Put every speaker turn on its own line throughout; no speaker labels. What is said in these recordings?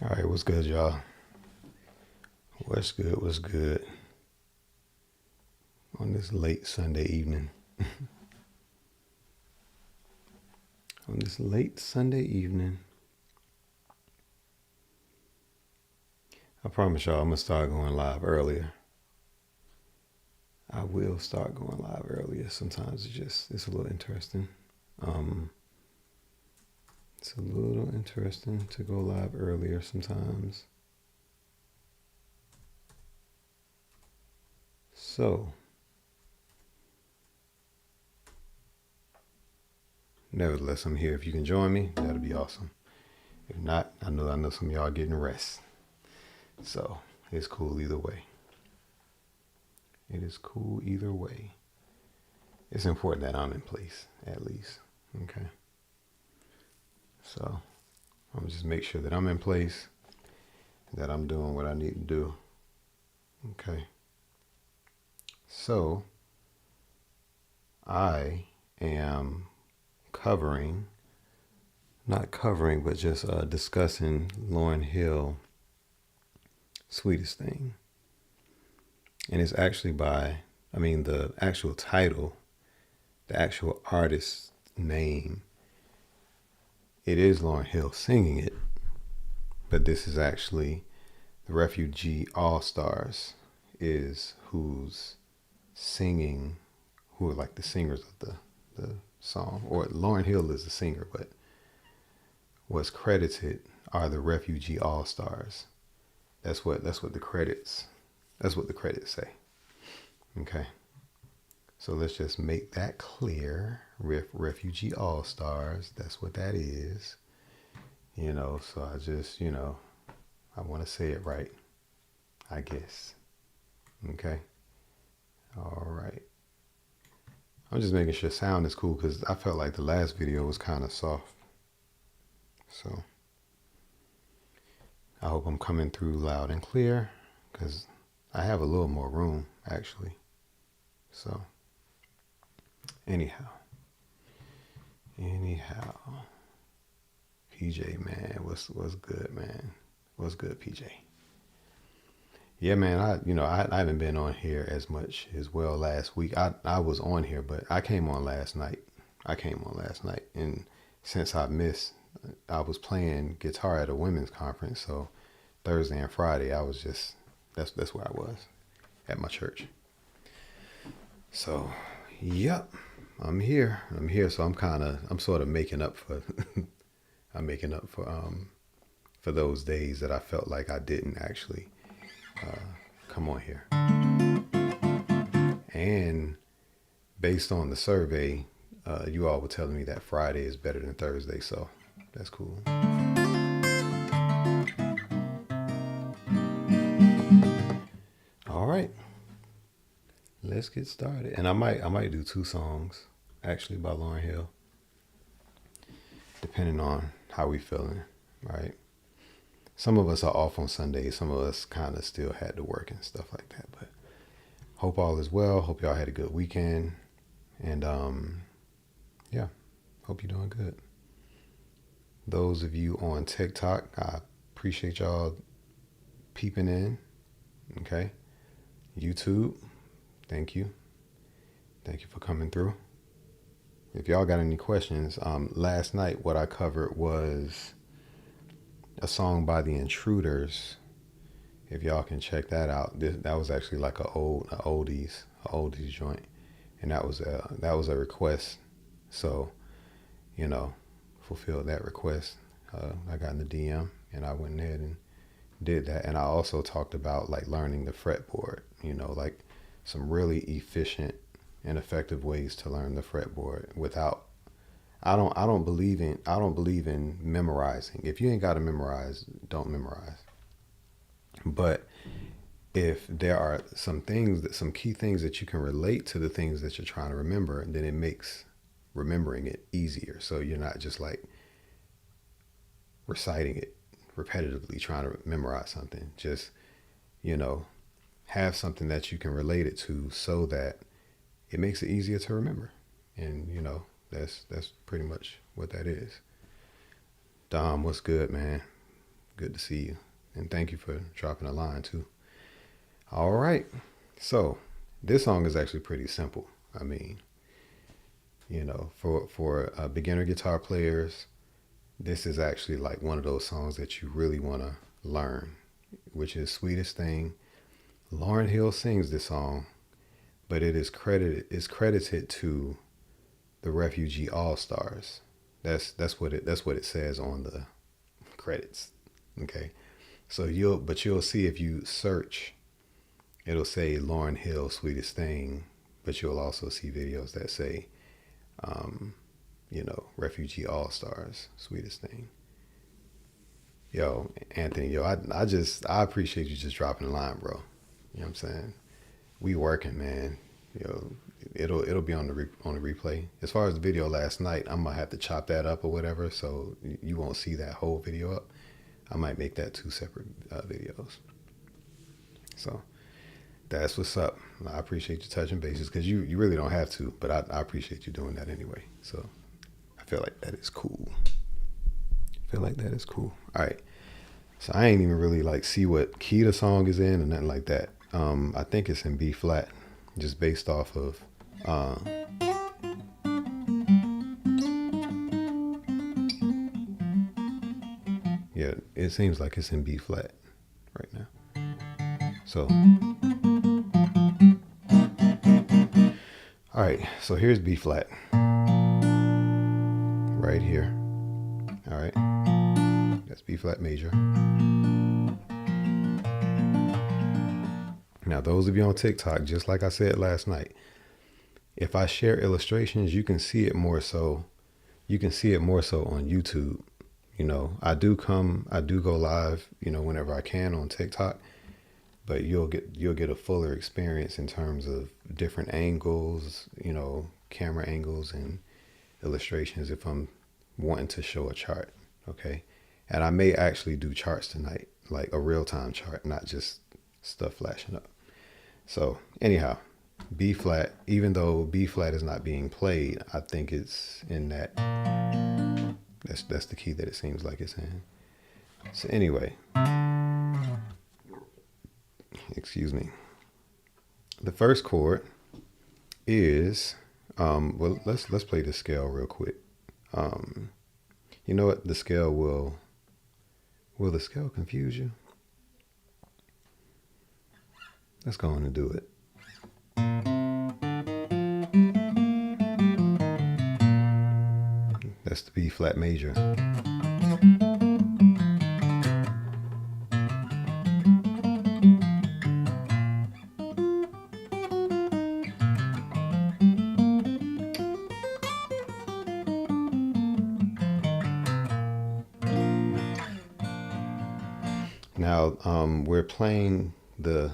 All right, what's good, y'all? What's good? What's good? On this late Sunday evening. On this late Sunday evening. I promise y'all I'm going to start going live earlier. I will start going live earlier. Sometimes it's a little interesting. It's a little interesting to go live earlier sometimes. So, nevertheless, I'm here. If you can join me, that'll be awesome. If not, I know some of y'all are getting rest. So, it's cool either way. It is cool either way. It's important that I'm in place, at least. Okay. So, I'm just make sure that I'm in place, that I'm doing what I need to do. Okay. So, I am not covering, but just discussing Lauryn Hill, Sweetest thing. And it's actually the actual title, the actual artist's name, it is Lauryn Hill singing it, but this is actually the Refugee All-Stars is who's singing, who are like the singers of the song. Or Lauryn Hill is the singer, but what's credited are the Refugee All-Stars. That's what the credits say. Okay. So let's just make that clear. Refugee All-Stars, that's what that is. So I just, I want to say it right, I guess. Okay. All right. I'm just making sure sound is cool because I felt like the last video was kind of soft. So I hope I'm coming through loud and clear because I have a little more room actually. So anyhow, PJ, man, what's good, man? What's good, PJ? Yeah, man, I haven't been on here as much as well last week. I was on here, but I came on last night. And since I missed, I was playing guitar at a women's conference, so Thursday and Friday I was just that's where I was at my church. So, yep, I'm here. So I'm sort of making up for I'm making up for those days that I felt like I didn't actually come on here. And based on the survey, you all were telling me that Friday is better than Thursday, so that's cool. All right, let's get started. And I might do 2 songs actually by Lauryn Hill, depending on how we feeling, right? Some of us are off on Sundays. Some of us kind of still had to work and stuff like that. But hope all is well. Hope y'all had a good weekend. And yeah, hope you're doing good. Those of you on TikTok, I appreciate y'all peeping in. Okay. YouTube, thank you. Thank you for coming through. If y'all got any questions, last night what I covered was a song by the Intruders. If y'all can check that out, that was actually like an oldies joint, and that was a request. So, fulfilled that request. I got in the DM and I went ahead and did that. And I also talked about like learning the fretboard. Like some really efficient and effective ways to learn the fretboard without. I don't believe in memorizing. If you ain't got to memorize, don't memorize. But if there are some key things that you can relate to the things that you're trying to remember, then it makes remembering it easier. So you're not just like reciting it repetitively, trying to memorize something. Just, have something that you can relate it to so that it makes it easier to remember. And, that's pretty much what that is. Dom, what's good, man? Good to see you. And thank you for dropping a line too. All right. So this song is actually pretty simple. I mean, for beginner guitar players, this is actually like one of those songs that you really want to learn, which is Sweetest Thing. Lauryn Hill sings this song, but it is credited to the Refugee All Stars. That's what it says on the credits. Okay. So you'll see if you search, it'll say Lauryn Hill Sweetest Thing, but you'll also see videos that say Refugee All Stars Sweetest Thing. Yo, Anthony, I appreciate you just dropping the line, bro. You know what I'm saying? We working, man. It'll be on the replay. As far as the video last night, I'm gonna have to chop that up or whatever, so you won't see that whole video up. I might make that 2 separate videos. So that's what's up. I appreciate you touching bases because you really don't have to, but I appreciate you doing that anyway. So I feel like that is cool. All right. So I ain't even really like see what key the song is in or nothing like that. I think it's in B flat, just based off of yeah, it seems like it's in B flat right now. So all right, so here's B flat right here. All right, that's B flat major. Now, those of you on TikTok, just like I said last night, if I share illustrations, you can see it more so. You can see it more so on YouTube. I do go live, whenever I can on TikTok, but you'll get a fuller experience in terms of different angles, camera angles and illustrations if I'm wanting to show a chart. Okay. And I may actually do charts tonight, like a real-time chart, not just stuff flashing up. So anyhow, B flat, even though B flat is not being played, I think it's in that. That's the key that it seems like it's in. So anyway, excuse me. The first chord is well, let's play the scale real quick. You know what? The scale will the scale confuse you? Let's go on and do it. That's the B flat major. Now we're playing the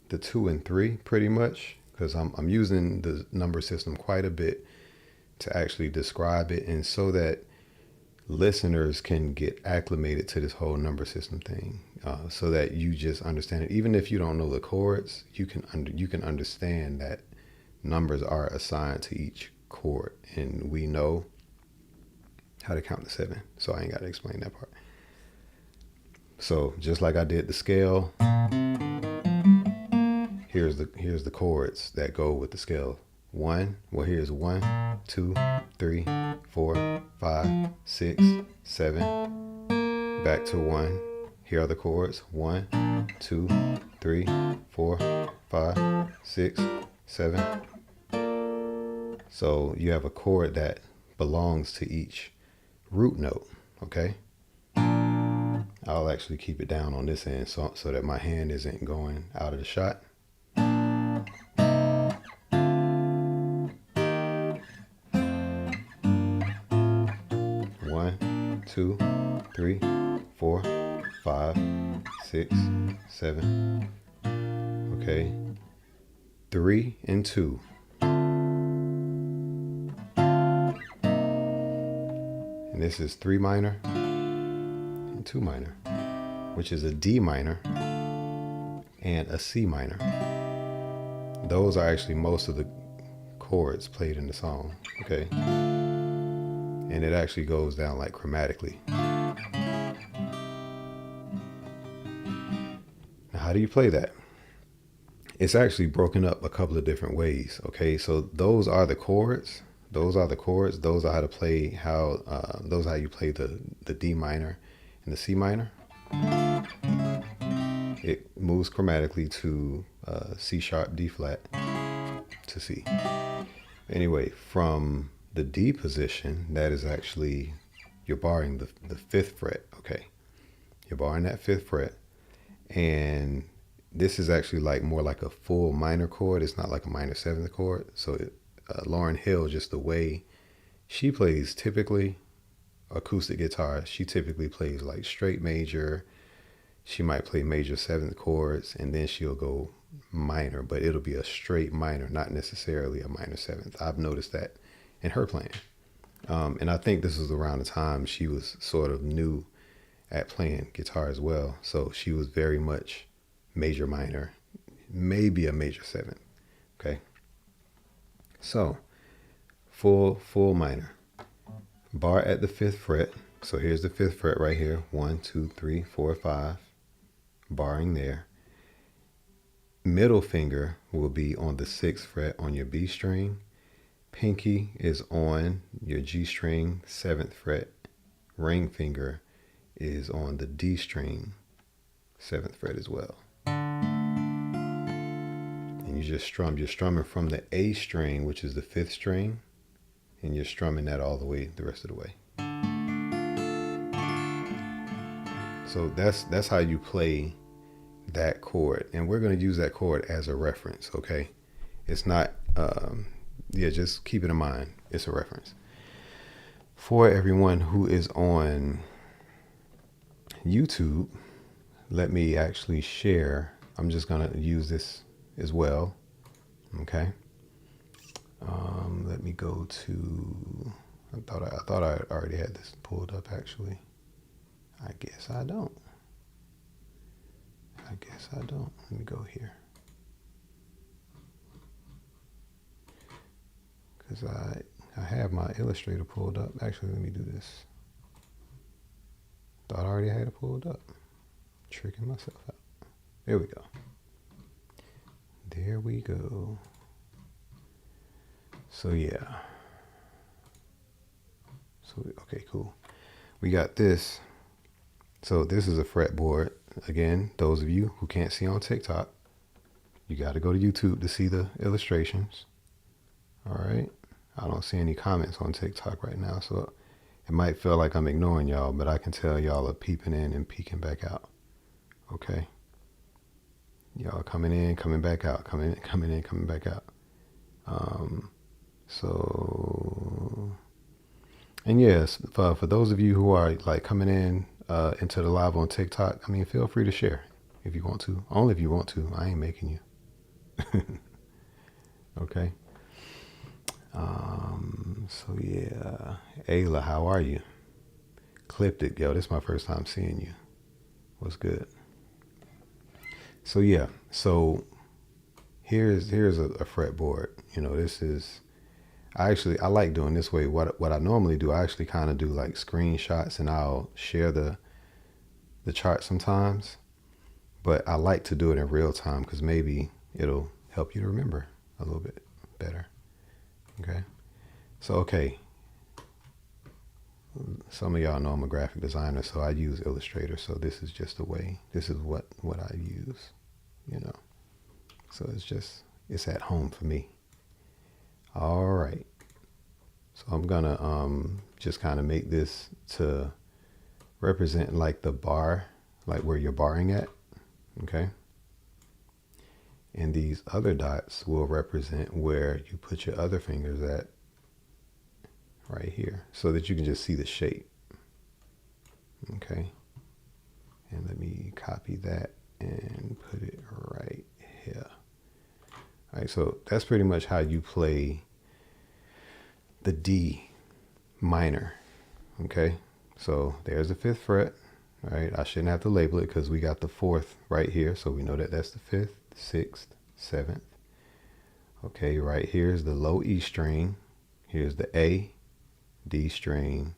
2 and 3 pretty much, because I'm using the number system quite a bit to actually describe it, and so that listeners can get acclimated to this whole number system thing, so that you just understand it. Even if you don't know the chords, you can understand that numbers are assigned to each chord, and we know how to count to 7. So I ain't got to explain that part. So just like I did the scale, here's the chords that go with the scale. Here's 1, 2, 3, 4, 5, 6, 7. Back to 1. Here are the chords. 1, 2, 3, 4, 5, 6, 7. So you have a chord that belongs to each root note. Okay. I'll actually keep it down on this end so that my hand isn't going out of the shot. 2, 3, 4, 5, 6, 7. Okay. 3 and 2. And this is 3 minor and 2 minor, which is a D minor and a C minor. Those are actually most of the chords played in the song. Okay. And it actually goes down like chromatically. how do you play that? It's actually broken up a couple of different ways. Okay, so those are the chords. Those are the chords. Those are how to play those are how you play the D minor and the C minor. It moves chromatically to C sharp, D flat to C. Anyway, from the D position, that is actually, you're barring the fifth fret. Okay, you're barring that fifth fret, and this is actually like more like a full minor chord. It's not like a minor seventh chord. So Lauryn Hill, just the way she plays typically acoustic guitar, she typically plays like straight major. She might play major seventh chords, and then she'll go minor, but it'll be a straight minor, not necessarily a minor seventh. I've noticed that in her playing. And I think this was around the time she was sort of new at playing guitar as well. So she was very much major minor, maybe a major seventh. Okay. So full minor. Bar at the fifth fret. So here's the fifth fret right here. 1, 2, 3, 4, 5. Barring there. Middle finger will be on the sixth fret on your B string. Pinky is on your G string, seventh fret. Ring finger is on the D string, seventh fret as well. And you just strum. You're strumming from the A string, which is the fifth string, and you're strumming that all the way, the rest of the way. So that's how you play that chord, and we're going to use that chord as a reference. Okay, it's not just keep it in mind, it's a reference. For everyone who is on YouTube, let me actually share. I'm just going to use this as well. Okay, let me go to, I thought I already had this pulled up. Actually, I guess I don't. Let me go here. Because I have my Illustrator pulled up. Actually, let me do this. Thought I already had it pulled up. Tricking myself out. There we go. There we go. So yeah. So, okay, cool. We got this. So this is a fretboard. Again, those of you who can't see on TikTok, you got to go to YouTube to see the illustrations. All right. I don't see any comments on TikTok right now, so it might feel like I'm ignoring y'all, but I can tell y'all are peeping in and peeking back out. Okay. Y'all coming in, coming back out, coming in, coming back out. And yes, for those of you who are like coming in into the live on TikTok, I mean, feel free to share if you want to. Only if you want to. I ain't making you. Okay. So yeah, Ayla, how are you? Clipped it, yo. This is my first time seeing you. What's good? So yeah, so here's a fretboard. You know, this is, I like doing this way. What I normally do, I actually kind of do like screenshots, and I'll share the chart sometimes. But I like to do it in real time because maybe it'll help you to remember a little bit better. Okay. So, okay. Some of y'all know I'm a graphic designer, so I use Illustrator. So this is just the way, this is what I use, you know. So it's at home for me. All right. So I'm gonna just kind of make this to represent like the bar, like where you're barring at. Okay. And these other dots will represent where you put your other fingers at, right here, so that you can just see the shape. Okay. And let me copy that and put it right here. All right, so that's pretty much how you play the D minor. Okay, so there's the fifth fret. All right, I shouldn't have to label it because we got the fourth right here, so we know that that's the fifth, sixth, seventh. Okay, right here is the low E string. Here's the A, D string,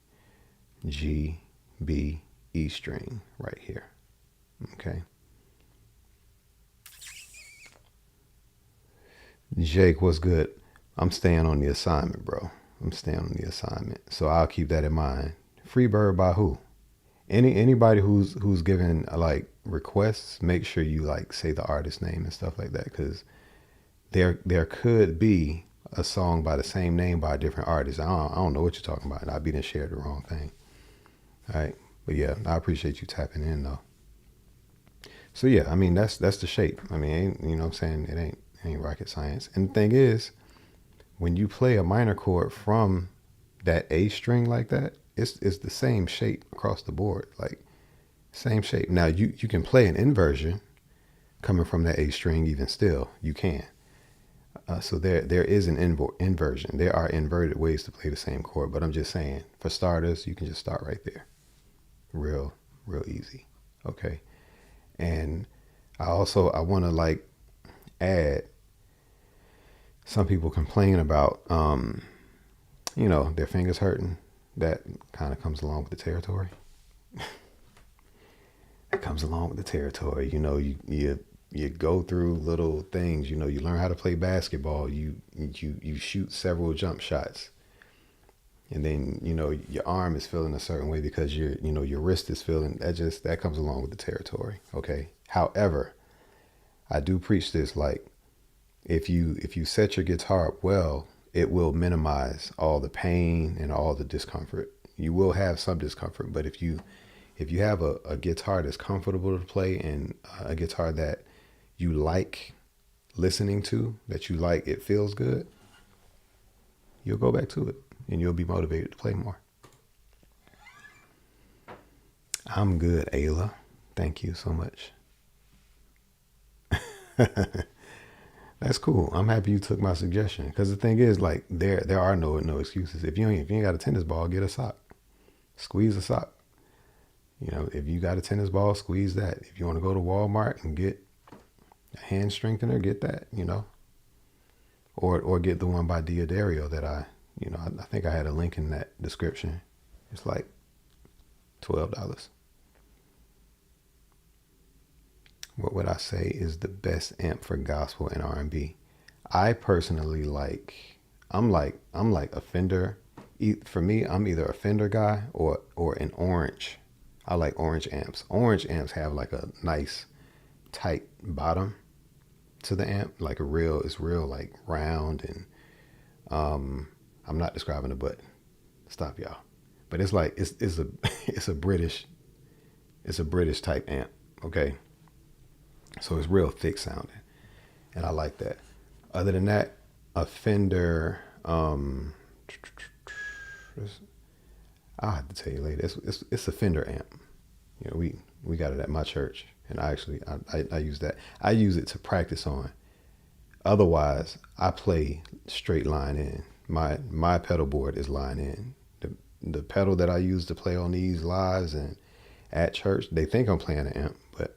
G, B, E string right here. Okay. Jake, what's good? I'm staying on the assignment, bro. I'm staying on the assignment. So I'll keep that in mind. Free bird by who? Anybody who's giving like requests, make sure you like say the artist name and stuff like that, because there could be a song by the same name by a different artist. I don't know what you're talking about. I'd be done shared the wrong thing. All right, but yeah, I appreciate you tapping in though. So yeah, I mean that's the shape. I mean, you know what I'm saying? It ain't rocket science. And the thing is, when you play a minor chord from that A string like that, it's the same shape across the board, like same shape. Now you can play an inversion coming from that A string even still. You can. So there is an inversion. There are inverted ways to play the same chord, but I'm just saying, for starters, you can just start right there. Real easy. Okay. And I want to like add, some people complain about, their fingers hurting. That kind of comes along with the territory. It comes along with the territory. You go through little things. You learn how to play basketball. You shoot several jump shots, and then your arm is feeling a certain way because your wrist is feeling that comes along with the territory. Okay. However, I do preach this, like, if you set your guitar up well, it will minimize all the pain and all the discomfort. You will have some discomfort, but if you have a guitar that's comfortable to play, and a guitar that you like listening to, that you like, it feels good, you'll go back to it and you'll be motivated to play more. I'm good, Ayla. Thank you so much. That's cool. I'm happy you took my suggestion, because the thing is, like, there are no excuses. If you ain't got a tennis ball, get a sock. Squeeze a sock. If you got a tennis ball, squeeze that. If you want to go to Walmart and get a hand strengthener, get that. Or get the one by Diodario that I think I had a link in that description. It's like $12. What would I say is the best amp for gospel and R&B? I personally I'm like a Fender. For me, I'm either a Fender guy or an Orange. I like Orange amps. Orange amps have like a nice tight bottom to the amp, like it's real like round, and I'm not describing it, but stop y'all. But it's like it's a it's a British type amp, okay? So it's real thick sounding, and I like that. Other than that, a Fender, I'll have to tell you later. It's a Fender amp. We got it at my church, and I use that. I use it to practice on. Otherwise, I play straight line in. My pedal board is line in. The pedal that I use to play on these lives and at church, they think I'm playing an amp, but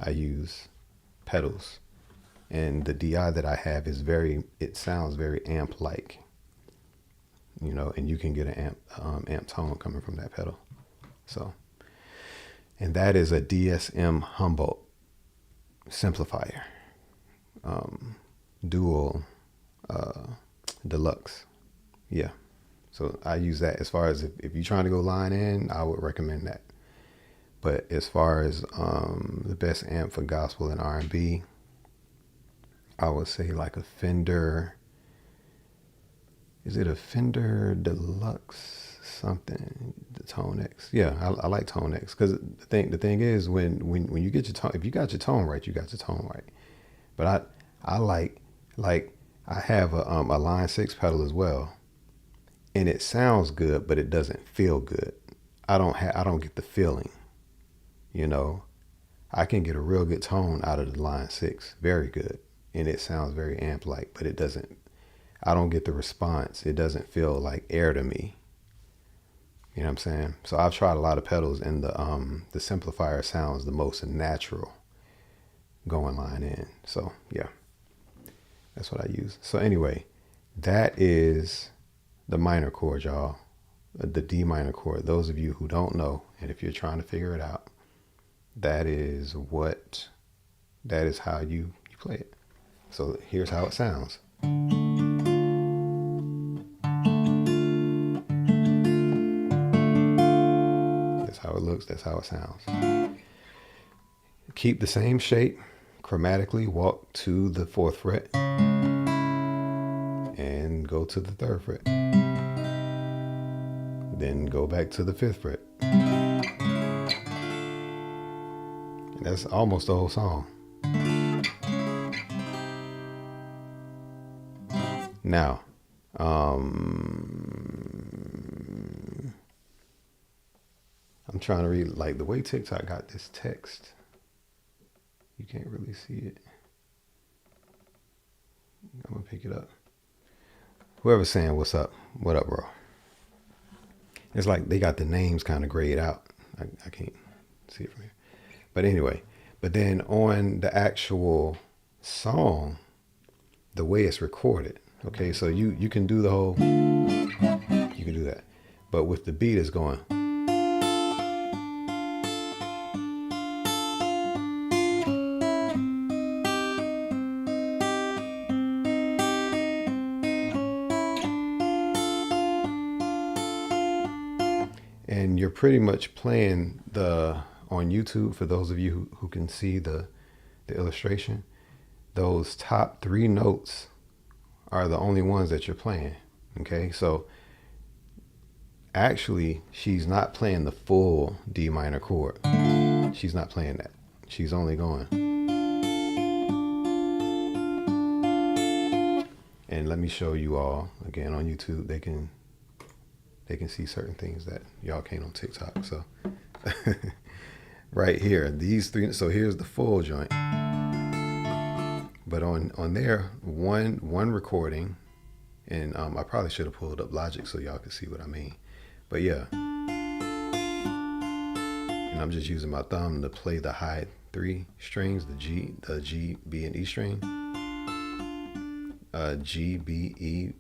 I use pedals. And the DI that I have it sounds very amp-like, and you can get an amp tone coming from that pedal. So, and that is a DSM Humboldt simplifier, dual, deluxe. Yeah. So I use that. As far as if you're trying to go line in, I would recommend that. But as far as the best amp for gospel and R&B, I would say like a Fender. Is it a Fender Deluxe something? The Tone X. Yeah, I like Tone X, because the thing is, when you get your tone, if you got your tone right, you got your tone right. But I like I have a Line 6 pedal as well, and it sounds good, but it doesn't feel good. I don't get the feeling. I can get a real good tone out of the Line 6, very good, and it sounds very amp-like, but I don't get the response. It doesn't feel like air to me. You know what I'm saying? So I've tried a lot of pedals, and the simplifier sounds the most natural going line in. So yeah, that's what I use. So anyway, that is the minor chord, y'all. The D minor chord. Those of you who don't know, and if you're trying to figure it out, that is how you play it. So here's how it sounds. That's how it looks. That's how it sounds. Keep the same shape. Chromatically walk to the 4th fret and go to the 3rd fret. Then go back to the 5th fret. And that's almost the whole song. Now, I'm trying to read, like, the way TikTok got this text. You can't really see it. I'm gonna pick it up. Whoever's saying what's up, what up, bro? It's like they got the names kind of grayed out. I can't see it from here. But anyway, but then on the actual song, the way it's recorded, okay, so you can do the whole, you can do that. But with the beat is going. And you're pretty much playing on YouTube, for those of you who can see the illustration, those top 3 notes are the only ones that you're playing. Okay, so actually she's not playing the full D minor chord. She's not playing that. She's only going. And let me show you all again on YouTube. They can see certain things that y'all can't on TikTok. So right here, these 3. So here's the full joint. But on there, one recording, and I probably should have pulled up Logic so y'all could see what I mean. But yeah, and I'm just using my thumb to play the high 3 strings, the G, B, and E string. G, B, E,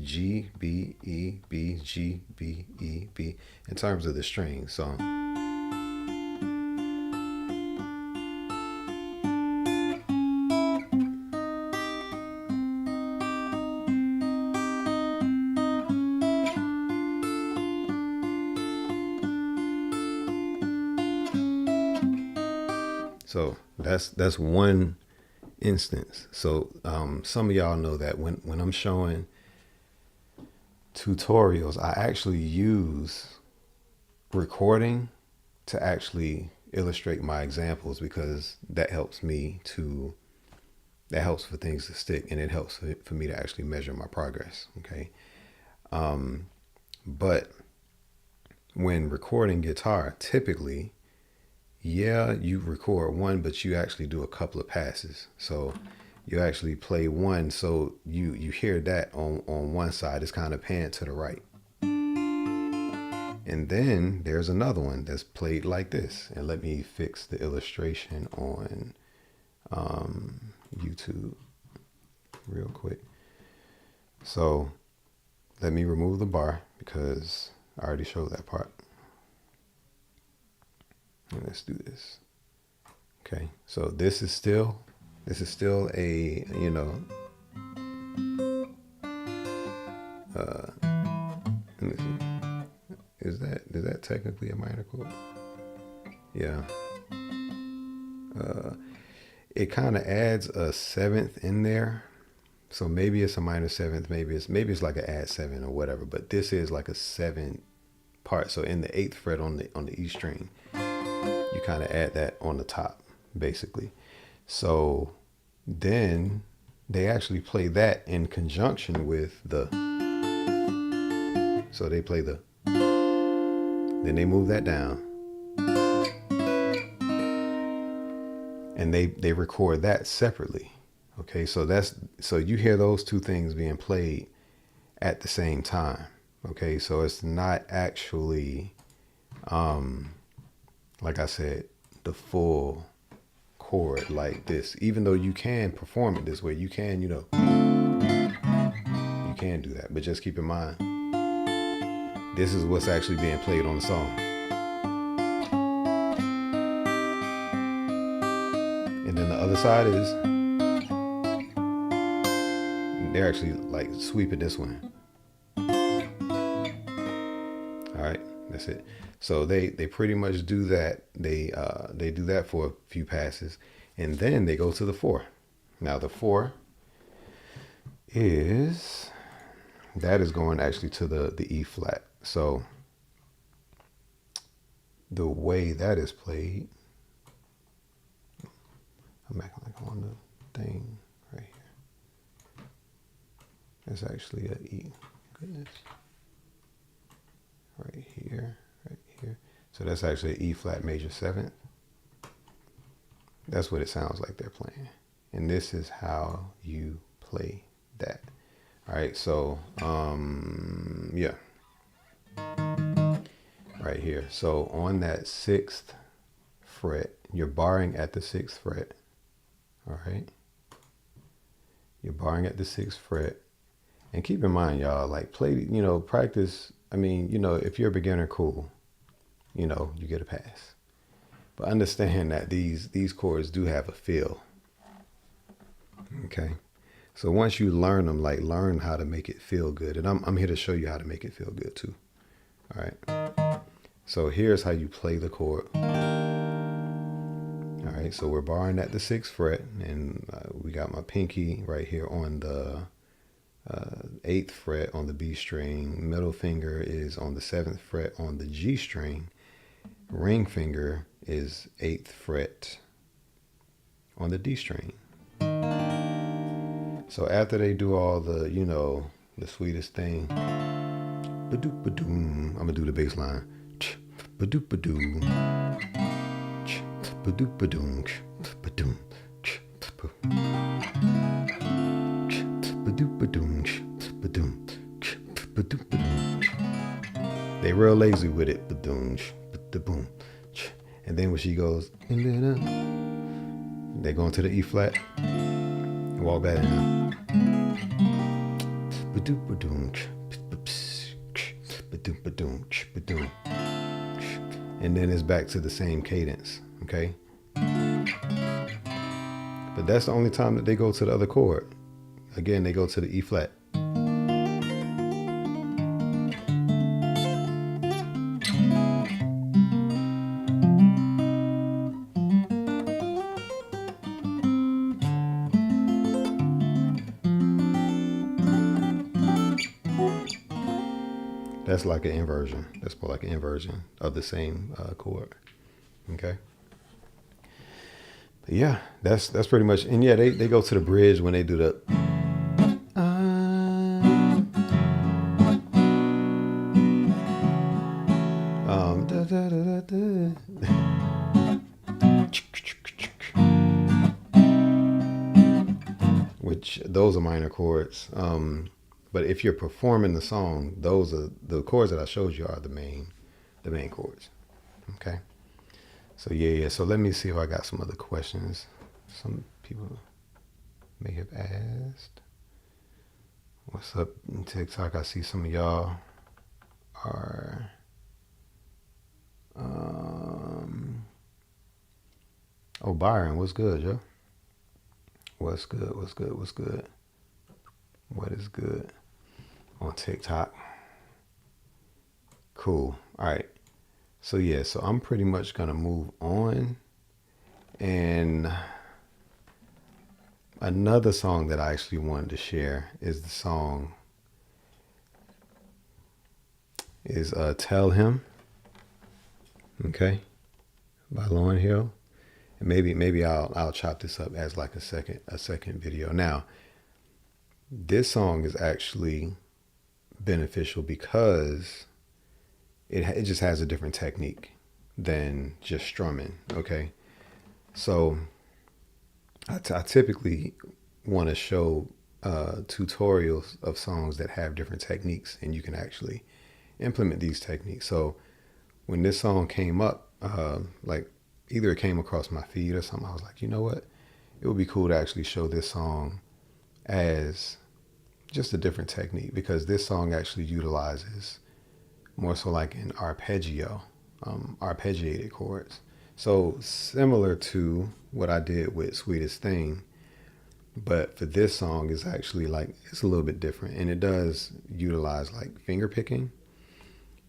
G, B, E, B, G, B, E, B, in terms of the string. So that's one instance. So some of y'all know that when I'm showing tutorials, I actually use recording to actually illustrate my examples, because that helps for things to stick, and it helps for me to actually measure my progress. Okay. But when recording guitar, typically, yeah, you record one, but you actually do a couple of passes. So you actually play one, so you hear that on one side. It's kind of panned to the right. And then there's another one that's played like this. And let me fix the illustration on YouTube real quick. So let me remove the bar, because I already showed that part. And let's do this. Okay, so this is still a, you know, let me see. Is that technically a minor chord? Yeah. It kind of adds a 7th in there. So maybe it's a minor 7th, maybe it's like an add 7 or whatever, but this is like a 7 part. So in the 8th fret on the E string, you kind of add that on the top, basically. So then they actually play that in conjunction with the, so they play the, then they move that down, and they record that separately. Okay, so you hear those 2 things being played at the same time. Okay, so it's not actually, like I said, the full chord like this. Even though you can perform it this way, you can, you can do that. But just keep in mind, this is what's actually being played on the song. And then the other side is, They're actually like sweeping this one. All right, that's it. So they pretty much do that. They do that for a few passes, and then they go to the 4. Now the 4 is going actually to the E flat. So the way that is played, I'm acting like I'm on the thing right here. It's actually a E. Goodness. Right here. So that's actually an E flat major 7th. That's what it sounds like they're playing. And this is how you play that. All right, so yeah. Right here. So on that 6th fret, you're barring at the 6th fret. All right. You're barring at the 6th fret. And keep in mind, y'all, like play, practice. I mean, if you're a beginner, cool. You get a pass. But understand that these chords do have a feel. Okay. So once you learn them, like learn how to make it feel good. And I'm here to show you how to make it feel good too. All right. So here's how you play the chord. All right. So we're barring at the 6th fret, and we got my pinky right here on the 8th fret on the B string. Middle finger is on the 7th fret on the G string. Ring finger is 8th fret on the D string. So after they do all the, the sweetest thing, ba-doop-ba-doom, I'm gonna do the bass line. Ba-doop-ba-doom, ba-doop-ba-doom, ba-doom, ba-doop-ba-doom, ba-doom, ba-doop-ba-doom. They real lazy with it, ba-doom, ba-doom. And then when she goes, they go into the E flat. Walk back down. And then it's back to the same cadence, okay? But that's the only time that they go to the other chord. Again, they go to the E flat. That's like an inversion. That's more like an inversion of the same chord. Okay. But yeah, that's pretty much. And yeah, they go to the bridge when they do the. Da, da, da, da, da. Which those are minor chords. But if you're performing the song, those are the chords that I showed you are the main chords. Okay. So yeah. So let me see if I got some other questions. Some people may have asked. What's up in TikTok? I see some of y'all are oh, Byron, what's good, yo? What's good? What is good on TikTok? Cool. All right. So yeah, so I'm pretty much gonna move on. And another song that I actually wanted to share is the song is Tell Him. Okay. By Lauryn Hill. And maybe I'll chop this up as like a second video. Now, this song is actually beneficial because it just has a different technique than just strumming. Okay. So I typically want to show tutorials of songs that have different techniques, and you can actually implement these techniques. So when this song came up, like either it came across my feed or something, I was like, you know what? It would be cool to actually show this song as just a different technique, because this song actually utilizes more so like an arpeggio, arpeggiated chords. So similar to what I did with Sweetest Thing, But for this song, it's actually like, it's a little bit different, and it does utilize like finger picking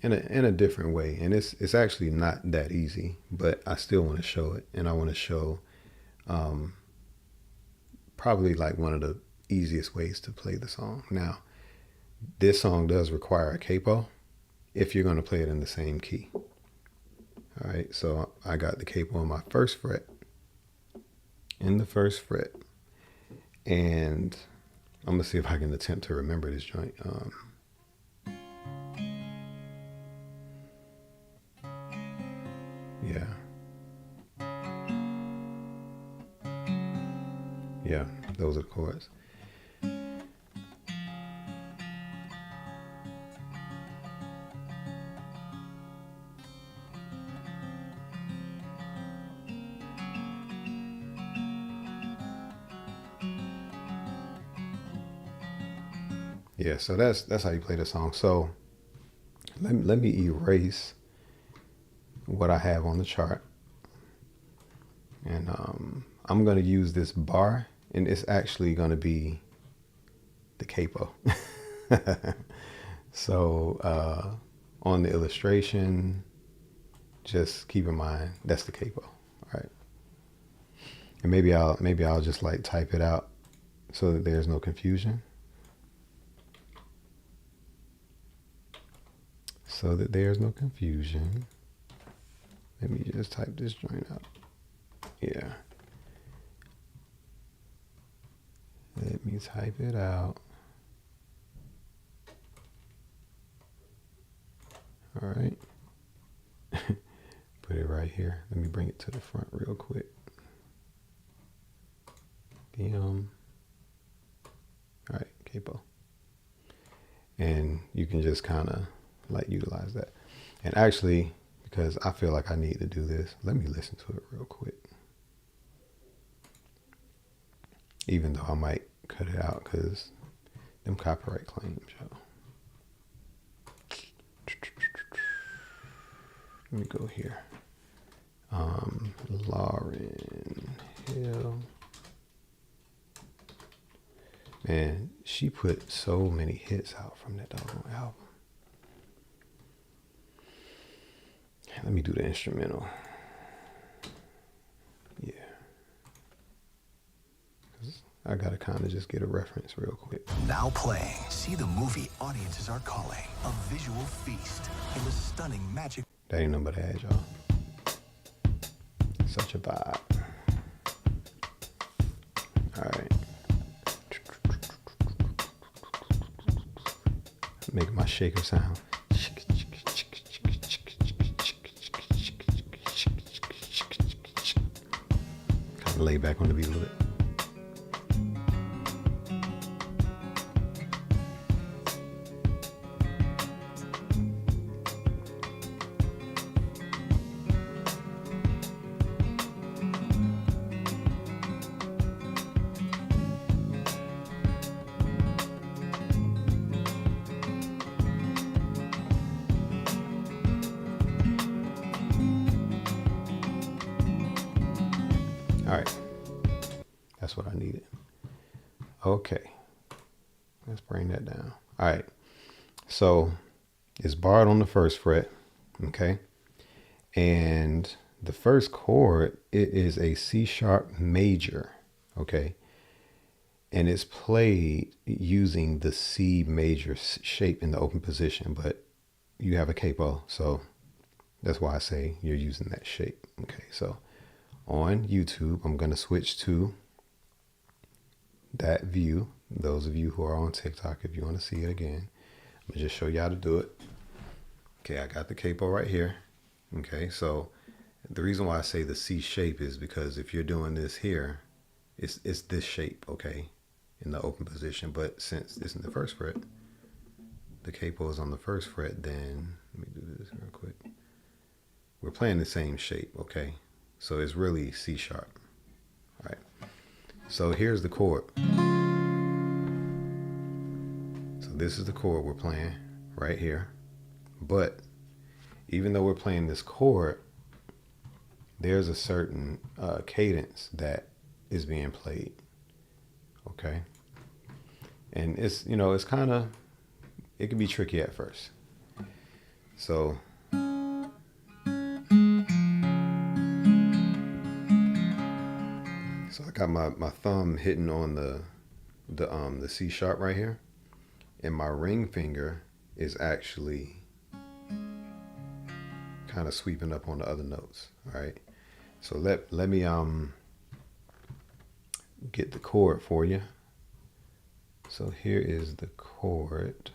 in a different way, and it's actually not that easy. But I still want to show it, and I want to show probably like one of the easiest ways to play the song. Now, this song does require a capo if you're going to play it in the same key. All right, so I got the capo on my first fret, in the first fret, and I'm gonna see if I can attempt to remember this joint. Yeah. Yeah, those are the chords. Yeah, so that's how you play the song. So let me erase what I have on the chart, and I'm gonna use this bar, and it's actually gonna be the capo. So on the illustration, just keep in mind that's the capo. All right, and maybe I'll just like type it out so that there's no confusion. So that there's no confusion, let me just type this joint out. Yeah. Let me type it out. All right. Put it right here. Let me bring it to the front real quick. All right, capo. And you can just kind of like utilize that. And actually, because I feel like I need to do this, let me listen to it real quick. Even though I might cut it out because them copyright claims, yo. Let me go here. Lauryn Hill. Man, she put so many hits out from that doggone album. Let me do the instrumental. Yeah. I gotta kind of just get a reference real quick.
Now playing. See the movie audiences are calling a visual feast in the stunning magic.
That ain't no but ad, y'all. Such a vibe. All right. Make my shaker sound. Kind of lay back on the beat a little bit. All right, that's what I needed. Okay, let's bring that down. All right, so it's barred on the first fret, okay? And the first chord, it is a C sharp major, okay? And it's played using the C major shape in the open position, but you have a capo, so that's why I say you're using that shape, okay? So on YouTube, I'm going to switch to that view. Those of you who are on TikTok, if you want to see it again, I'm going to just show you how to do it. Okay, I got the capo right here. Okay, so the reason why I say the C shape is because if you're doing this here, it's this shape, okay, in the open position. But since it's in the first fret, the capo is on the first fret, then let me do this real quick. We're playing the same shape, okay? So it's really C sharp. All right. So here's the chord. So this is the chord we're playing right here. But even though we're playing this chord, there's a certain cadence that is being played. Okay. And it's, you know, it's kind of, it can be tricky at first. So I got my thumb hitting on the C sharp right here, and my ring finger is actually kind of sweeping up on the other notes. All right. So let me get the chord for you. So here is the chord.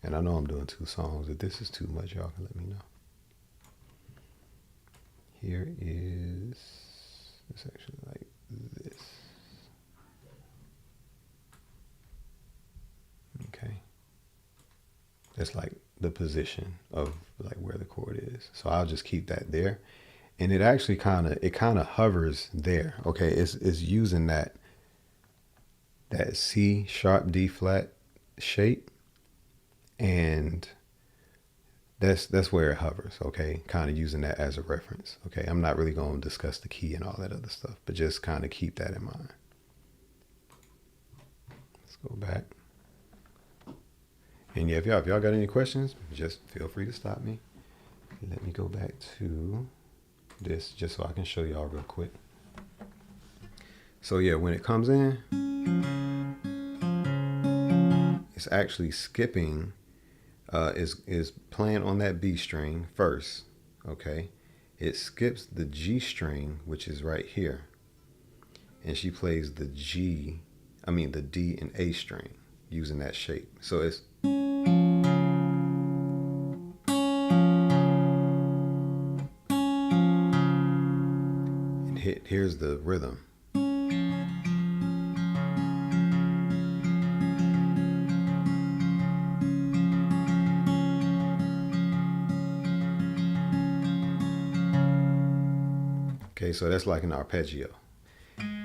And I know I'm doing 2 songs. If this is too much, y'all can let me know. Here is, it's actually like this. Okay. That's like the position of like where the chord is. So I'll just keep that there. And it actually kind of hovers there. Okay. It's using that C sharp D flat shape, and that's where it hovers. Okay, kind of using that as a reference. Okay, I'm not really going to discuss the key and all that other stuff, but just kind of keep that in mind. Let's go back. And yeah, if y'all got any questions, just feel free to stop me. Let me go back to this just so I can show y'all real quick. So yeah, when it comes in, it's actually skipping, is playing on that B string first. Okay, it skips the G string, which is right here, and she plays the D and A string using that shape. So it's, and here's the rhythm. Okay, so that's like an arpeggio.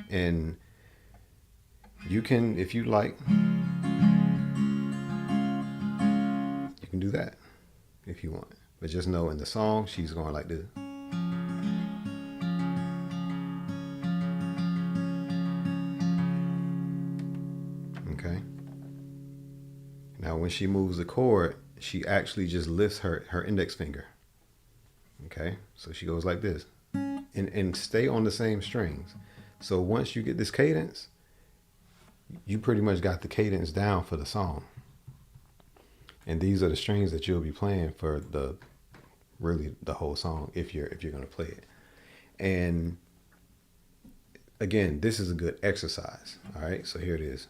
And you can, if you like, you can do that if you want. But just know in the song, she's going like this. Okay. Now when she moves the chord, she actually just lifts her index finger. Okay, so she goes like this. And stay on the same strings. So once you get this cadence, you pretty much got the cadence down for the song. And these are the strings that you'll be playing for the whole song if you're going to play it. And again, this is a good exercise. All right, so here it is.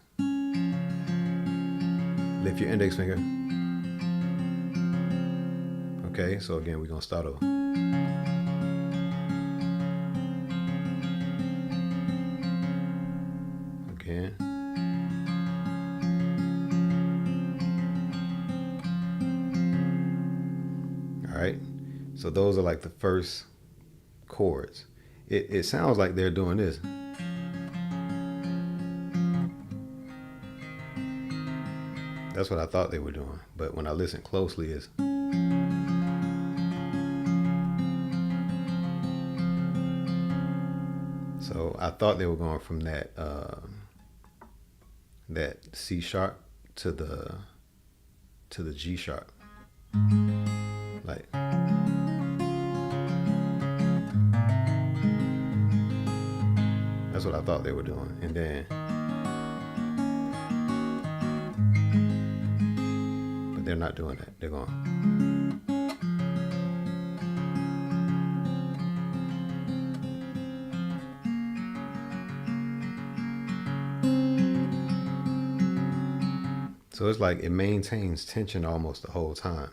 Lift your index finger. Okay, so again, we're going to start over. Again. All right, so those are like the first chords. It sounds like they're doing this. That's what I thought they were doing, but when I listen closely, it's, so I thought they were going from that that C sharp to the G sharp, like. That's what I thought they were doing, and then, but they're not doing that. They're going. So it's like it maintains tension almost the whole time,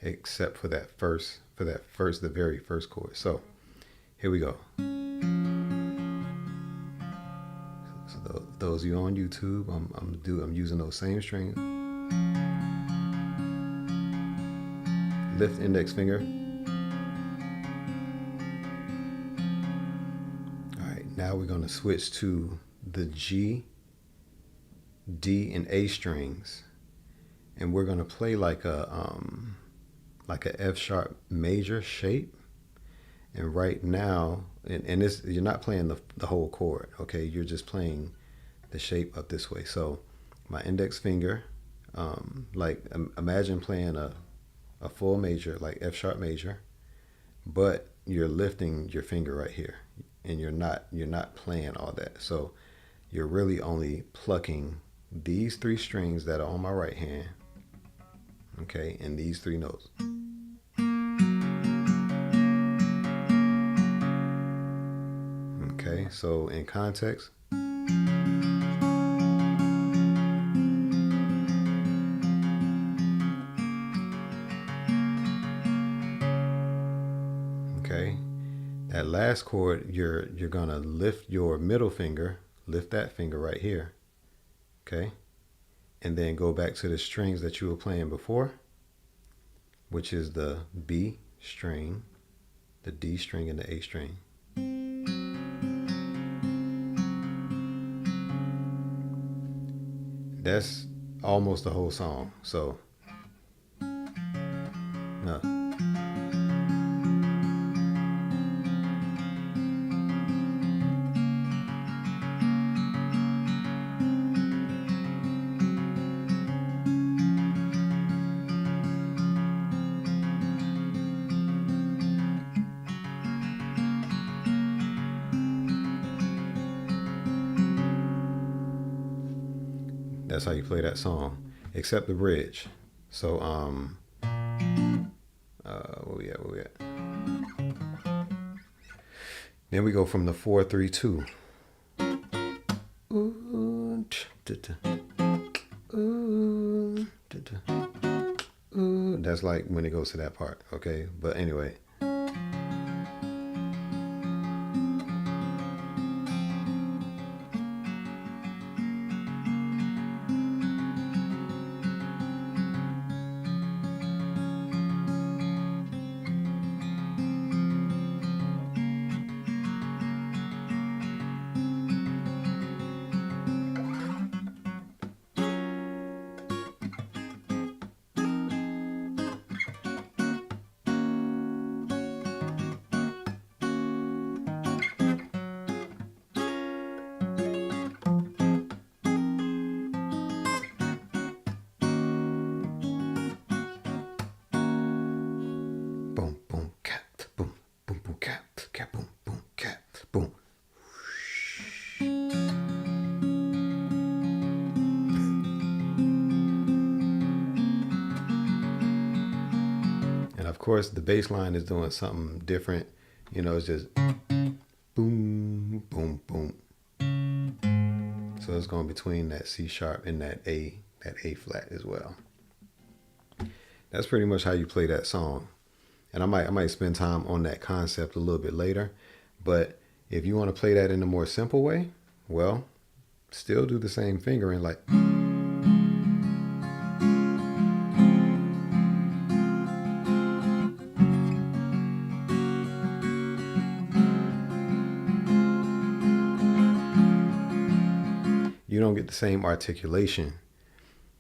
except for the very first chord. So here we go. So those of you on YouTube, I'm using those same strings. Lift index finger. All right, now we're going to switch to the G, D, and A strings, and we're going to play like a F sharp major shape. And right now, and this, you're not playing the whole chord, okay? You're just playing the shape up this way. So my index finger, like imagine playing a full major, like F sharp major, but you're lifting your finger right here, and you're not playing all that. So you're really only plucking these three strings that are on my right hand, okay, and these three notes. Okay, so in context, okay, that last chord, you're gonna lift your middle finger, lift that finger right here, okay, and then go back to the strings that you were playing before, which is the B string, the D string, and the A string. That's almost the whole song. So, no. That's how you play that song, except the bridge. So, where we at? Where we at? Then we go from the 4-3-2. Ooh, ooh, ooh. That's like when it goes to that part, okay? But anyway. Boom, boom, cat, boom, boom, boom, cat, cat, boom, boom, cat, boom. And of course, the bass line is doing something different. You know, it's just boom, boom, boom. So it's going between that C sharp and that A flat as well. That's pretty much how you play that song. And I might spend time on that concept a little bit later. But if you want to play that in a more simple way, well, still do the same fingering, like. You don't get the same articulation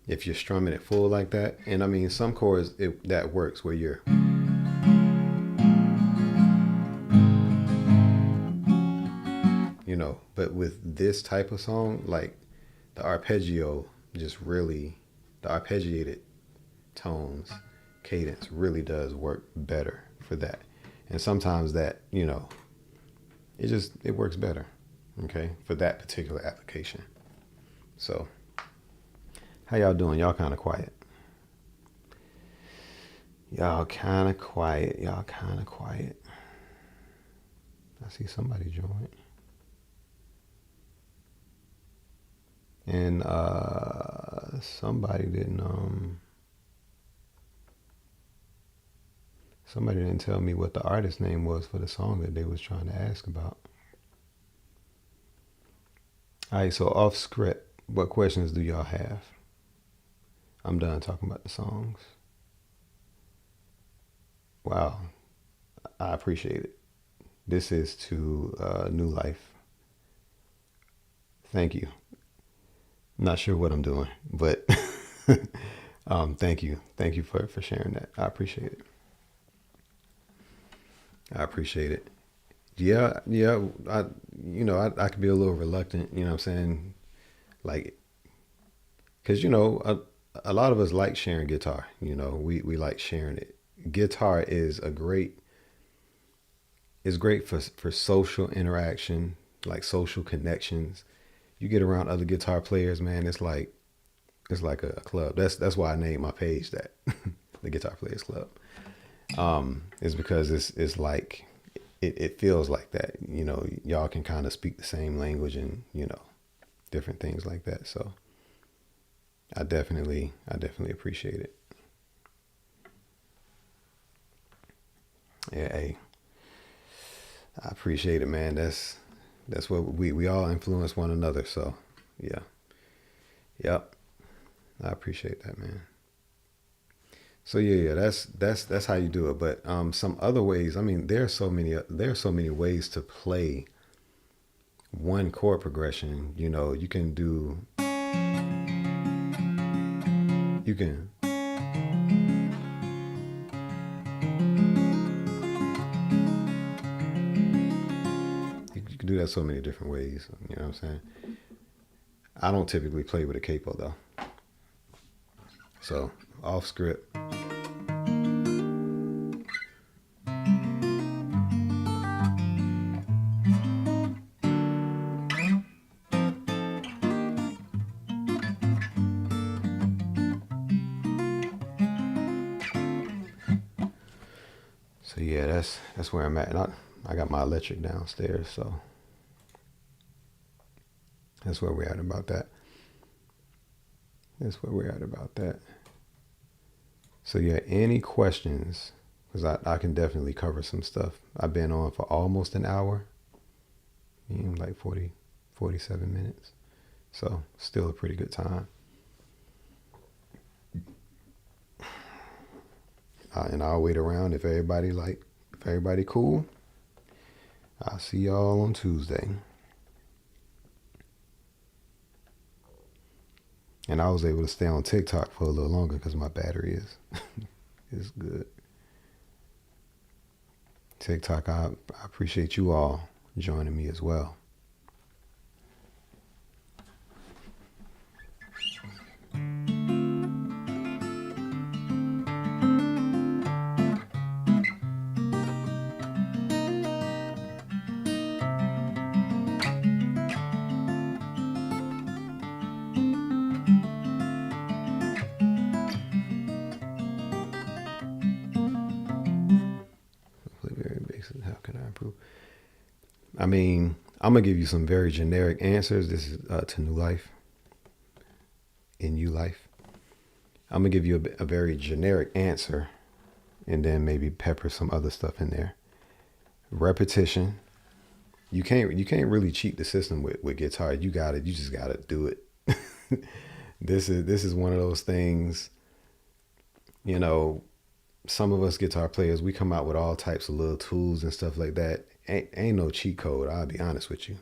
if you're strumming it full like that. And I mean, some chords that works where you're. You know, but with this type of song, like the arpeggio just really, the arpeggiated tones, cadence really does work better for that. And sometimes that, you know, it works better, okay, for that particular application. So, how y'all doing? Y'all kind of quiet. Y'all kind of quiet. Y'all kind of quiet. I see somebody join. And somebody didn't tell me what the artist name was for the song that they was trying to ask about. All right, so off script, what questions do y'all have? I'm done talking about the songs. Wow, I appreciate it. This is to New Life. Thank you. Not sure what I'm doing, but thank you. Thank you for sharing that. I appreciate it. I appreciate it. Yeah. I could be a little reluctant, you know what I'm saying? Like, because a lot of us like sharing guitar. We like sharing it. Guitar is great for social interaction, like social connections. You get around other guitar players, man. It's like a club. That's why I named my page that, the Guitar Players Club. Is because it's like it feels like that. Y'all can kind of speak the same language and different things like that. So I definitely appreciate it. Yeah, hey, I appreciate it, man. That's what we all influence one another. So yeah, yep, I appreciate that, man. So yeah, that's how you do it. But some other ways. I mean, there are so many ways to play one chord progression. You can you can do that so many different ways. You know what I'm saying? I don't typically play with a capo though. So off script. So yeah, that's where I'm at. And I got my electric downstairs, so that's where we're at about that. That's where we're at about that. So yeah, any questions? Because I can definitely cover some stuff. I've been on for almost an hour, like 47 minutes. So still a pretty good time. And I'll wait around if everybody cool. I'll see y'all on Tuesday. And I was able to stay on TikTok for a little longer because my battery is good. TikTok, I appreciate you all joining me as well. Very basic. How can I improve? I mean, I'm gonna give you some very generic answers. This is to New Life. In You Life, I'm gonna give you a very generic answer, and then maybe pepper some other stuff in there. Repetition. You can't really cheat the system with guitar. You just gotta do it. This is one of those things. You know, some of us guitar players, we come out with all types of little tools and stuff like that. Ain't no cheat code. I'll be honest with you.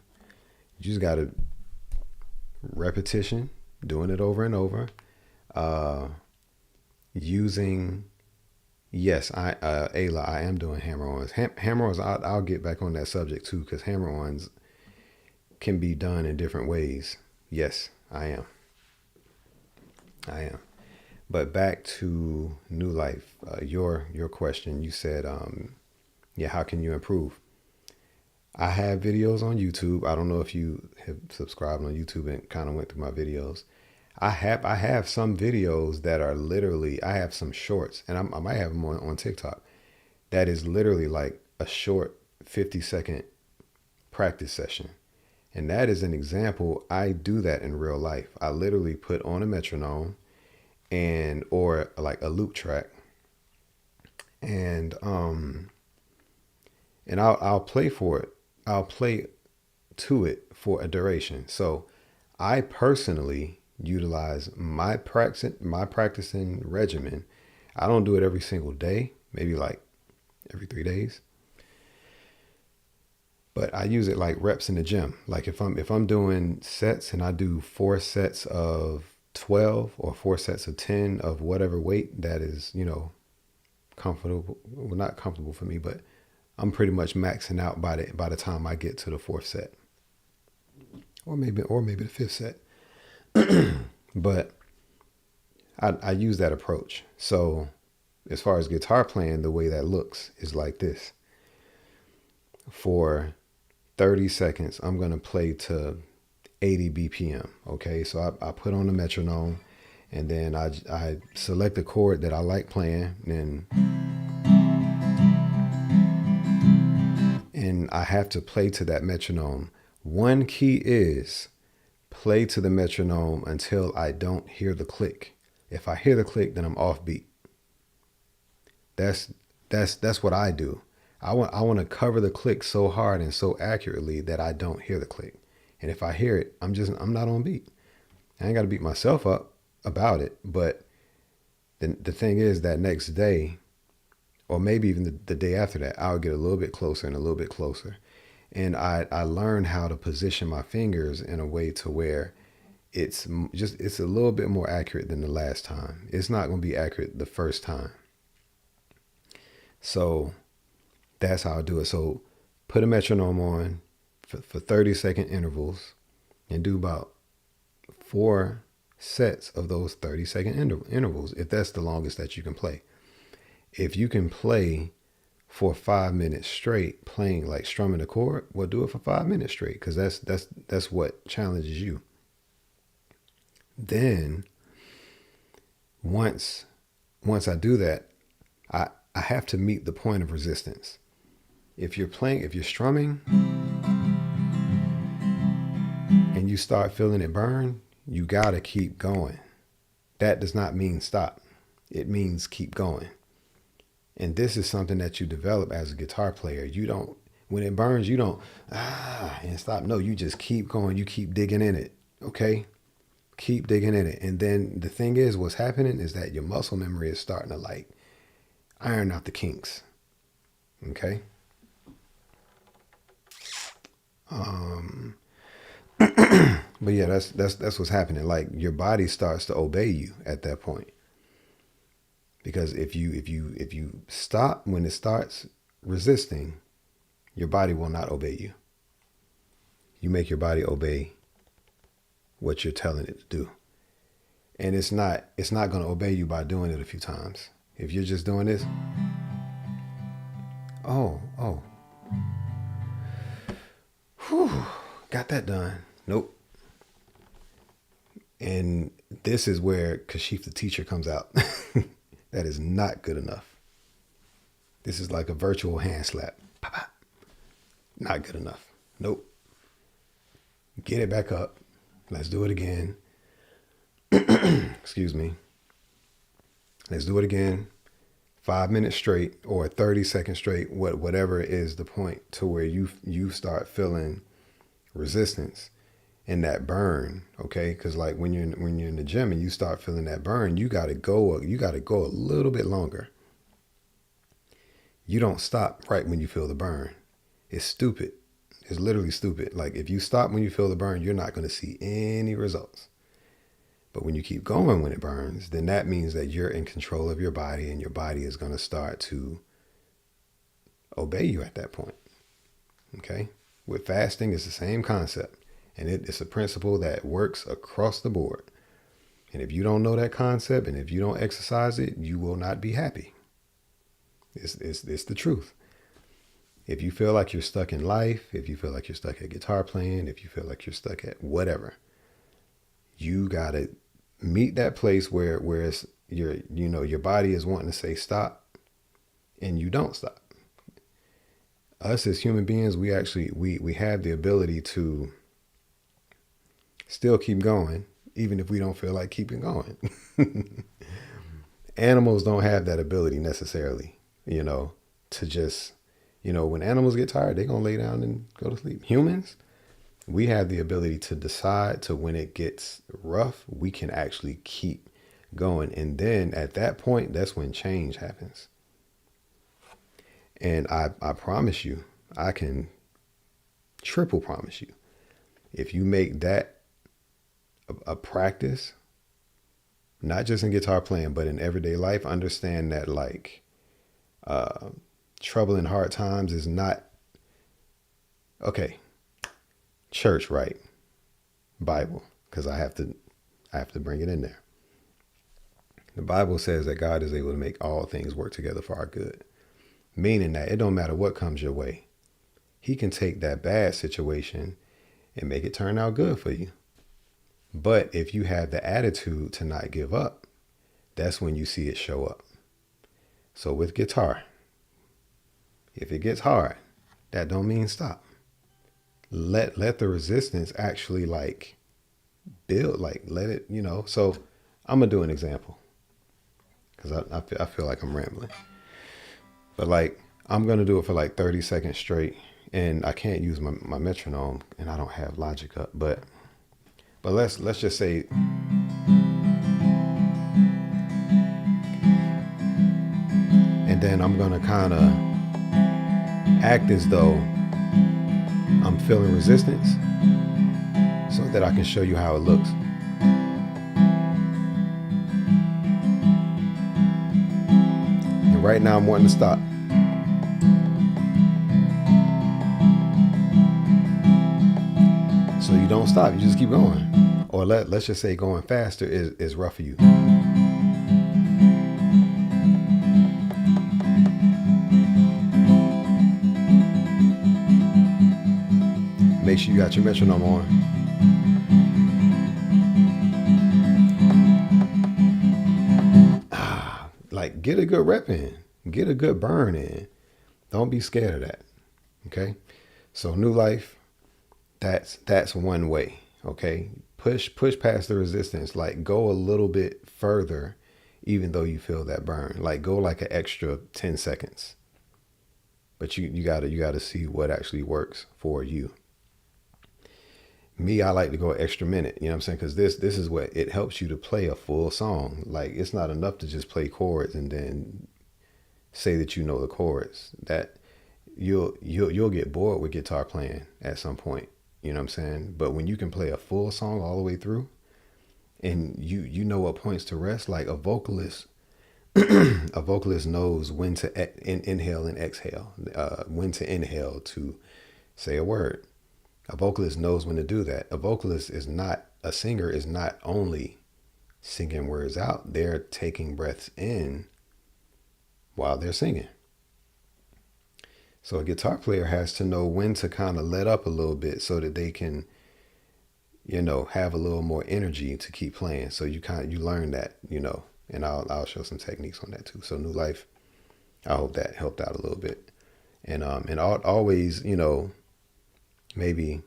You just gotta repetition, doing it over and over. Uh, using Yes, Ayla, I am doing hammer-ons. Hammer-ons, I'll get back on that subject too, because hammer-ons can be done in different ways. Yes, I am. I am. But back to New Life, your question. You said, yeah, how can you improve? I have videos on YouTube. I don't know if you have subscribed on YouTube and kind of went through my videos. I have some videos that are literally, I have some shorts, and I might have them on TikTok. That is literally like a short 50-second practice session. And that is an example. I do that in real life. I literally put on a metronome or like a loop track, and I'll play for it. I'll play to it for a duration. So I personally utilize my practicing regimen. I don't do it every single day, maybe like every 3 days. But I use it like reps in the gym. Like if I'm doing sets and I do 4 sets of 12 or 4 sets of 10 of whatever weight that is, comfortable. Well, not comfortable for me, but I'm pretty much maxing out by the time I get to the fourth set, or maybe the fifth set. But I use that approach. So as far as guitar playing, the way that looks is like this. For 30 seconds, I'm going to play to 80 BPM. Okay, so I put on the metronome, and then I select a chord that I like playing, and I have to play to that metronome. One key is play to the metronome until I don't hear the click. If I hear the click, then I'm off beat. That's what I do. I want to cover the click so hard and so accurately that I don't hear the click. And if I hear it, I'm not on beat. I ain't got to beat myself up about it. But the thing is that next day, or maybe even the day after that, I'll get a little bit closer and a little bit closer. And I learned how to position my fingers in a way to where it's a little bit more accurate than the last time. It's not going to be accurate the first time. So that's how I do it. So put a metronome on for 30-second intervals and do about 4 sets of those 30-second intervals, if that's the longest that you can play. If you can play for 5 minutes straight, playing like strumming a chord, well, do it for 5 minutes straight, because that's what challenges you. Then once I do that, I have to meet the point of resistance. If you're strumming and you start feeling it burn, you gotta keep going. That does not mean stop. It means keep going. And this is something that you develop as a guitar player. You don't, when it burns, you don't, and stop. No, you just keep going. You keep digging in it. Okay? Keep digging in it. And then the thing is, what's happening is that your muscle memory is starting to like iron out the kinks. Okay? But yeah, that's what's happening. Like your body starts to obey you at that point. Because if you stop when it starts resisting, your body will not obey you. You make your body obey what you're telling it to do. And it's not going to obey you by doing it a few times. If you're just doing this, whew, got that done. Nope. And this is where Kashif the teacher comes out. That is not good enough. This is like a virtual hand slap. Pop. Not good enough. Nope. Get it back up. Let's do it again. Excuse me. Let's do it again. 5 minutes straight or 30 seconds straight, whatever is the point, to where you start feeling resistance and that burn. Okay, because like when you're in the gym and you start feeling that burn, you gotta go a little bit longer. You don't stop right when you feel the burn. It's stupid. It's literally stupid. Like if you stop when you feel the burn, you're not going to see any results. But when you keep going when it burns, then that means that you're in control of your body, and your body is going to start to obey you at that point. Okay? With fasting, it's the same concept. And it's a principle that works across the board. And if you don't know that concept, and if you don't exercise it, you will not be happy. It's the truth. If you feel like you're stuck in life, if you feel like you're stuck at guitar playing, if you feel like you're stuck at whatever, you gotta meet that place where it's your body is wanting to say stop, and you don't stop. Us as human beings, we have the ability to still keep going, even if we don't feel like keeping going. Animals don't have that ability necessarily, to just, when animals get tired, they're going to lay down and go to sleep. Humans, we have the ability to decide to, when it gets rough, we can actually keep going. And then at that point, that's when change happens. And I promise you, I can triple promise you, if you make that a practice, not just in guitar playing, but in everyday life, understand that like trouble and hard times is not, okay, church, right? Bible, because I have to I have to bring it in there. The Bible says that God is able to make all things work together for our good, meaning that it don't matter what comes your way. He can take that bad situation and make it turn out good for you. But if you have the attitude to not give up, that's when you see it show up. So with guitar, if it gets hard, that don't mean stop. Let the resistance actually like build, like let it, So I'm gonna do an example because I feel like I'm rambling. But like I'm gonna do it for like 30 seconds straight, and I can't use my metronome, and I don't have Logic up. But let's just say, and then I'm gonna kind of act as though I'm feeling resistance, so that I can show you how it looks. And right now I'm wanting to stop. So you don't stop, you just keep going. Or let's just say going faster is rough for you. Make sure you got your metronome on. Like get a good rep in, get a good burn in. Don't be scared of that. Okay. So New Life, that's one way. Okay. Push past the resistance. Like go a little bit further, even though you feel that burn. Like go like an extra 10 seconds. But you gotta see what actually works for you. Me, I like to go an extra minute, you know what I'm saying? Because this is what it helps you to play a full song. Like it's not enough to just play chords and then say that you know the chords. That you'll get bored with guitar playing at some point, you know what I'm saying? But when you can play a full song all the way through, and you know what points to rest, like a vocalist knows when to inhale and exhale, when to inhale to say a word. A vocalist knows when to do that. A singer is not only singing words out, they're taking breaths in while they're singing. So a guitar player has to know when to kind of let up a little bit so that they can, have a little more energy to keep playing. So you learn that, and I'll show some techniques on that too. So New Life, I hope that helped out a little bit. And always, maybe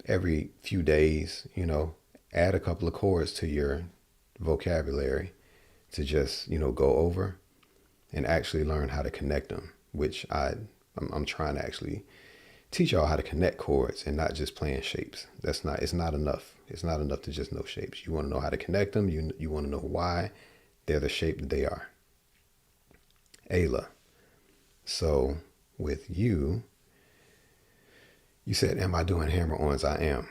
every few days, add a couple of chords to your vocabulary to just, go over and actually learn how to connect them, which I'm trying to actually teach y'all how to connect chords and not just playing shapes. It's not enough. It's not enough to just know shapes. You want to know how to connect them. You want to know why they're the shape that they are. Ayla. So with you said, am I doing hammer-ons? I am.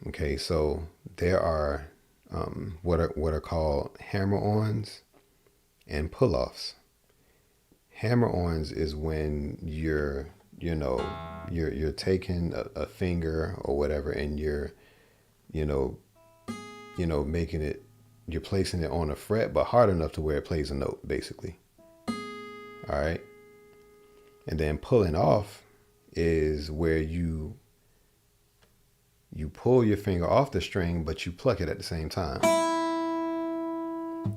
Okay, so there are what are called hammer-ons and pull-offs. Hammer-ons is when you're taking a finger or whatever, and you're making it, you're placing it on a fret, but hard enough to where it plays a note, basically. All right. And then pulling off is where you pull your finger off the string, but you pluck it at the same time.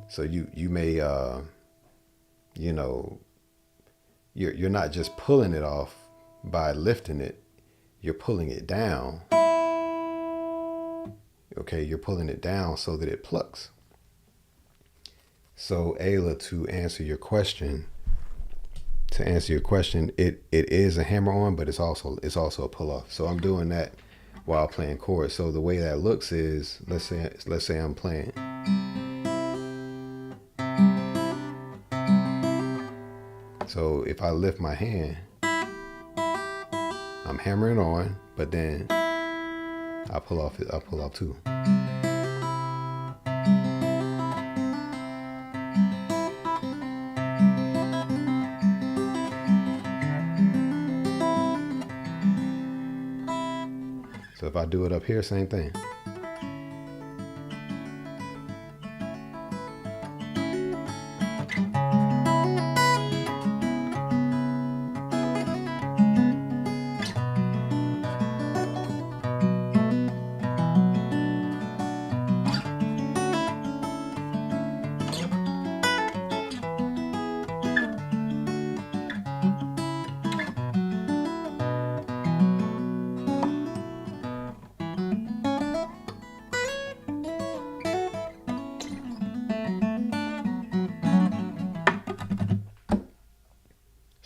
So you may you're not just pulling it off by lifting it, you're pulling it down. Okay, you're pulling it down so that it plucks. So Ayla, to answer your question, it is a hammer-on, but it's also a pull-off. So I'm doing that while playing chords. So the way that looks is, let's say I'm playing. So if I lift my hand, I'm hammering on, but then I pull off too. So if I do it up here, same thing.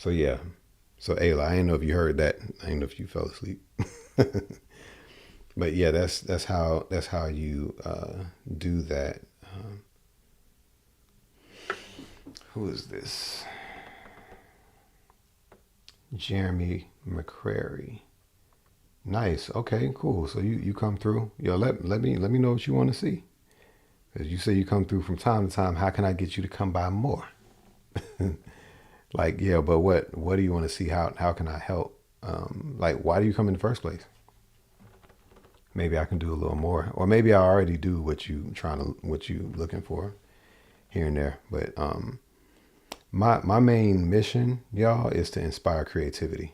So yeah. So Ayla, I didn't know if you heard that. I didn't know if you fell asleep. But yeah, that's how you do that. Who is this? Jeremy McCrary. Nice. Okay, cool. So you come through. Yo, let me know what you want to see. Cause you say you come through from time to time. How can I get you to come by more? Like, yeah, but what do you want to see? How can I help? Like, why do you come in the first place? Maybe I can do a little more, or maybe I already do what you looking for here and there. But my main mission, y'all, is to inspire creativity.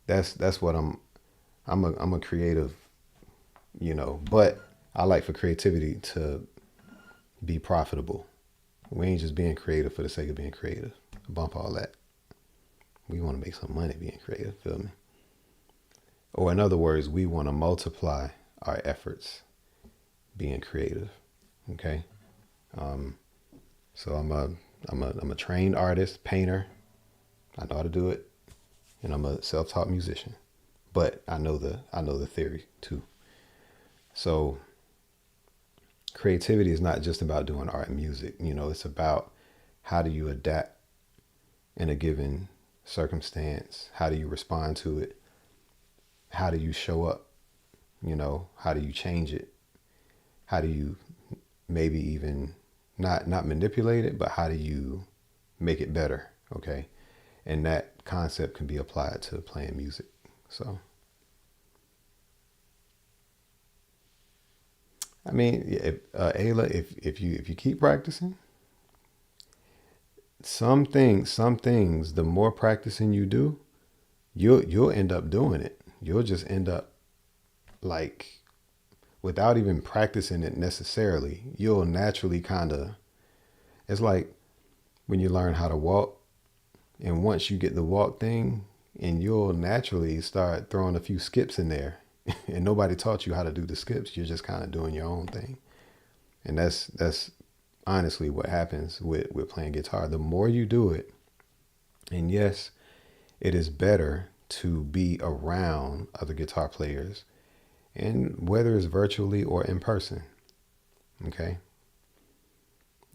That's what I'm a creative, but I like for creativity to be profitable. We ain't just being creative for the sake of being creative. Bump all that. We want to make some money being creative, feel me? Or in other words, we want to multiply our efforts being creative. Okay. So I'm a trained artist, painter. I know how to do it, and I'm a self-taught musician. But I know the theory too. So creativity is not just about doing art and music. It's about how do you adapt in a given circumstance? How do you respond to it? How do you show up? How do you change it? How do you maybe even not manipulate it, but how do you make it better? Okay. And that concept can be applied to playing music. So, I mean, if, Ayla, if you keep practicing, some things, the more practicing you do, you'll end up doing it. You'll just end up like without even practicing it necessarily. You'll naturally kind of. It's like when you learn how to walk, and once you get the walk thing, and you'll naturally start throwing a few skips in there, and nobody taught you how to do the skips. You're just kind of doing your own thing, and that's honestly what happens with playing guitar. The more you do it, and yes, it is better to be around other guitar players, and whether it's virtually or in person. Okay.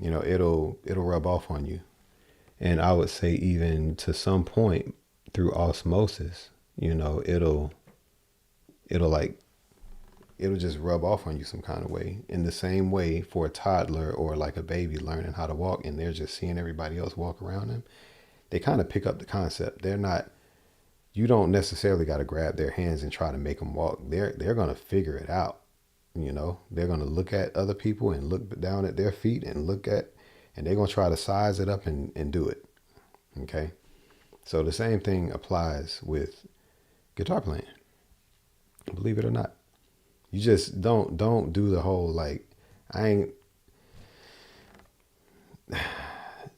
It'll rub off on you. And I would say even to some point through osmosis, it'll like it'll just rub off on you some kind of way. In the same way for a toddler or like a baby learning how to walk and they're just seeing everybody else walk around them, they kind of pick up the concept. They're not You don't necessarily got to grab their hands and try to make them walk. They're going to figure it out. They're going to look at other people and look down at their feet and and they're going to try to size it up and do it. Okay. So the same thing applies with guitar playing, believe it or not. You just don't do the whole, like, I ain't,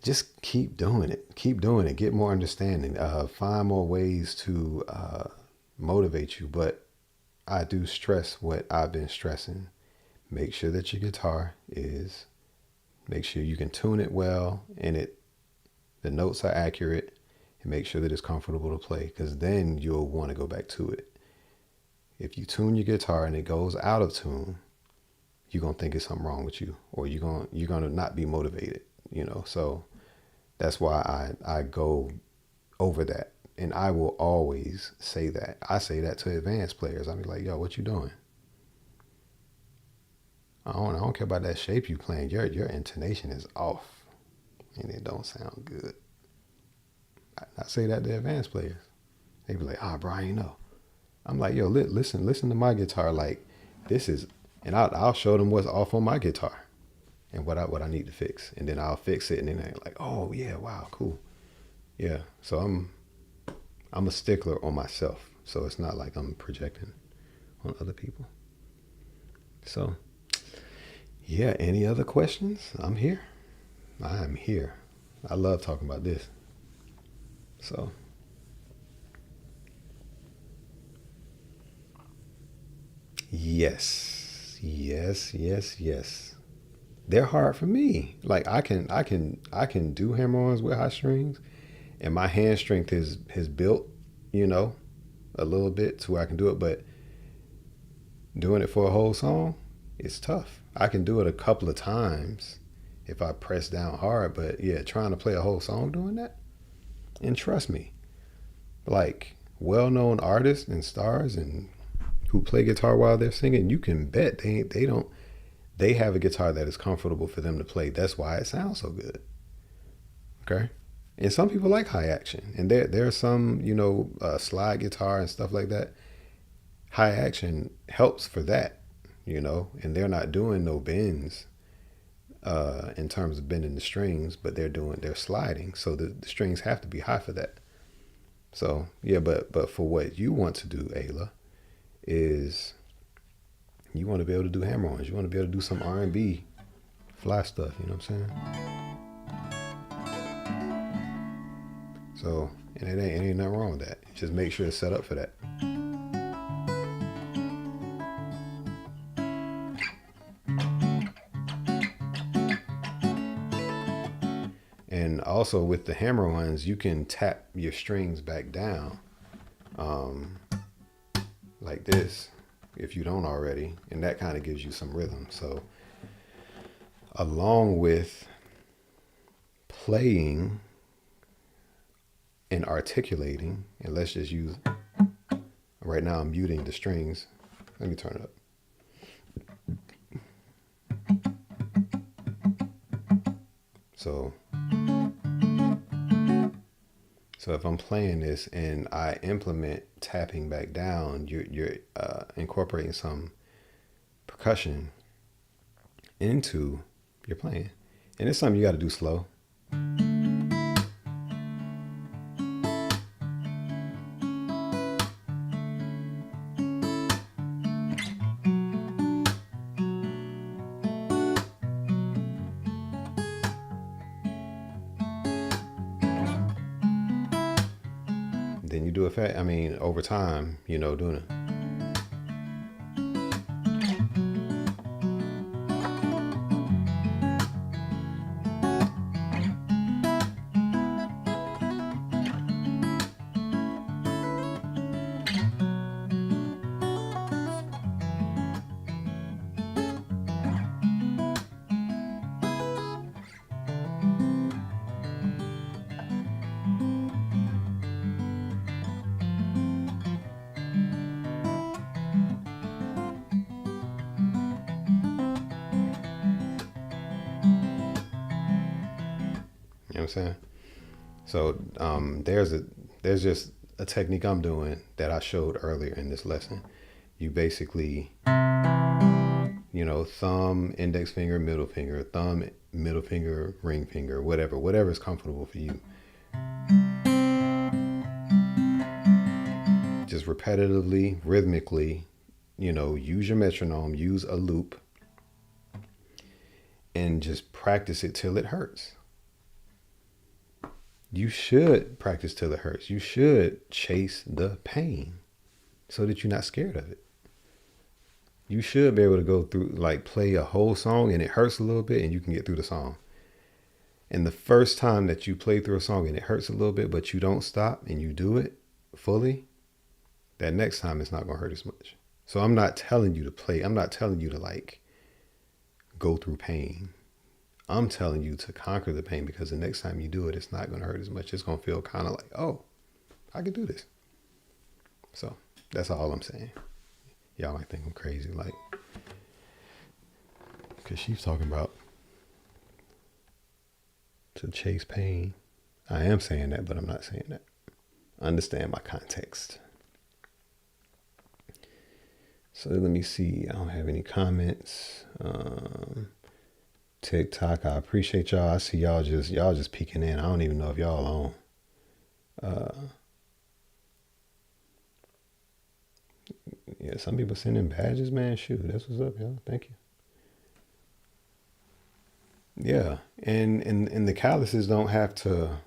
just keep doing it, get more understanding, find more ways to motivate you. But I do stress what I've been stressing. Make sure that your guitar make sure you can tune it well and the notes are accurate, and make sure that it's comfortable to play, because then you'll want to go back to it. If you tune your guitar and it goes out of tune, you're going to think it's something wrong with you, or you're going to not be motivated, so that's why I go over that. And I will always say that. I say that to advanced players. I'll be like, yo, what you doing? I don't care about that shape you playing. Your intonation is off and it don't sound good. I say that to advanced players. They be like, bro, I ain't know. I'm like, yo, listen to my guitar. Like, this is, and I'll show them what's off on my guitar and what I need to fix. And then I'll fix it. And then they're like, oh yeah, wow, cool. Yeah. So I'm a stickler on myself. So it's not like I'm projecting on other people. So yeah, any other questions? I'm here. I'm here. I love talking about this. So yes. They're hard for me. Like I can do hammer-ons with high strings, and my hand strength has built, you know, a little bit to where I can do it. But doing it for a whole song, it's tough. I can do it a couple of times if I press down hard, but yeah, trying to play a whole song doing that, and trust me, like well-known artists and stars and who play guitar while they're singing, you can bet they have a guitar that is comfortable for them to play. That's why it sounds so good. Okay. And some people like high action, and there are some, slide guitar and stuff like that. High action helps for that, and they're not doing no bends in terms of bending the strings, but they're sliding, so the strings have to be high for that. So yeah, but for what you want to do, Ayla, is you want to be able to do hammer-ons. You want to be able to do some R&B fly stuff. You know what I'm saying? So, and it ain't nothing wrong with that. Just make sure it's set up for that. And also with the hammer-ons, you can tap your strings back down, like this, if you don't already, and that kind of gives you some rhythm. So along with playing and articulating, and let's just use, right now I'm muting the strings. Let me turn it up. So if I'm playing this and I implement tapping back down, you're incorporating some percussion into your playing. And it's something you got to do slow. Then you do it fast. I mean, over time, doing it. You know what I'm saying? So there's just a technique I'm doing that I showed earlier in this lesson. You basically, thumb, index finger, middle finger, thumb, middle finger, ring finger, whatever is comfortable for you. Just repetitively, rhythmically, use your metronome, use a loop, and just practice it till it hurts. You should practice till it hurts. You should chase the pain so that you're not scared of it. You should be able to go through, play a whole song and it hurts a little bit and you can get through the song. And the first time that you play through a song and it hurts a little bit, but you don't stop and you do it fully, that next time it's not going to hurt as much. So I'm not telling you to play. I'm not telling you to go through pain. I'm telling you to conquer the pain, because the next time you do it, it's not going to hurt as much. It's going to feel kind of like, oh, I can do this. So that's all I'm saying. Y'all might think I'm crazy, because she's talking about to chase pain. I am saying that, but I'm not saying that. Understand my context. So let me see. I don't have any comments. TikTok, I appreciate y'all. I see y'all just peeking in. I don't even know if y'all on. Yeah, some people sending badges, man. Shoot, that's what's up, y'all. Thank you. Yeah, and the calluses don't have to,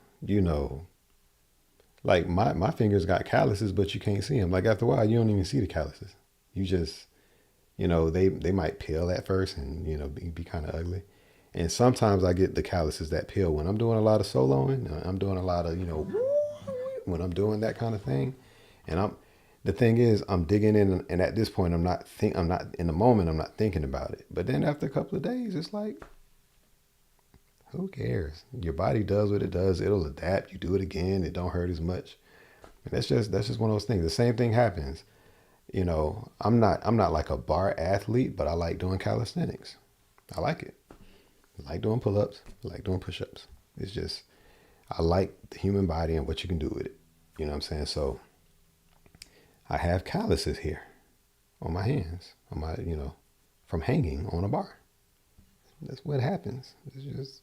my fingers got calluses, but you can't see them. After a while, you don't even see the calluses. You just, they might peel at first and be kind of ugly. And sometimes I get the calluses that peel when I'm doing a lot of soloing. I'm doing a lot of, when I'm doing that kind of thing, and the thing is, I'm digging in, and at this point, I'm not in the moment, I'm not thinking about it. But then after a couple of days, it's like, who cares? Your body does what it does. It'll adapt. You do it again, it don't hurt as much. And that's just one of those things. The same thing happens. I'm not like a bar athlete, but I like doing calisthenics. I like it. I like doing pull-ups. I like doing push-ups. It's just I like the human body and what you can do with it. You know what I'm saying? So I have calluses here on my hands, on my, from hanging on a bar. That's what happens. It's just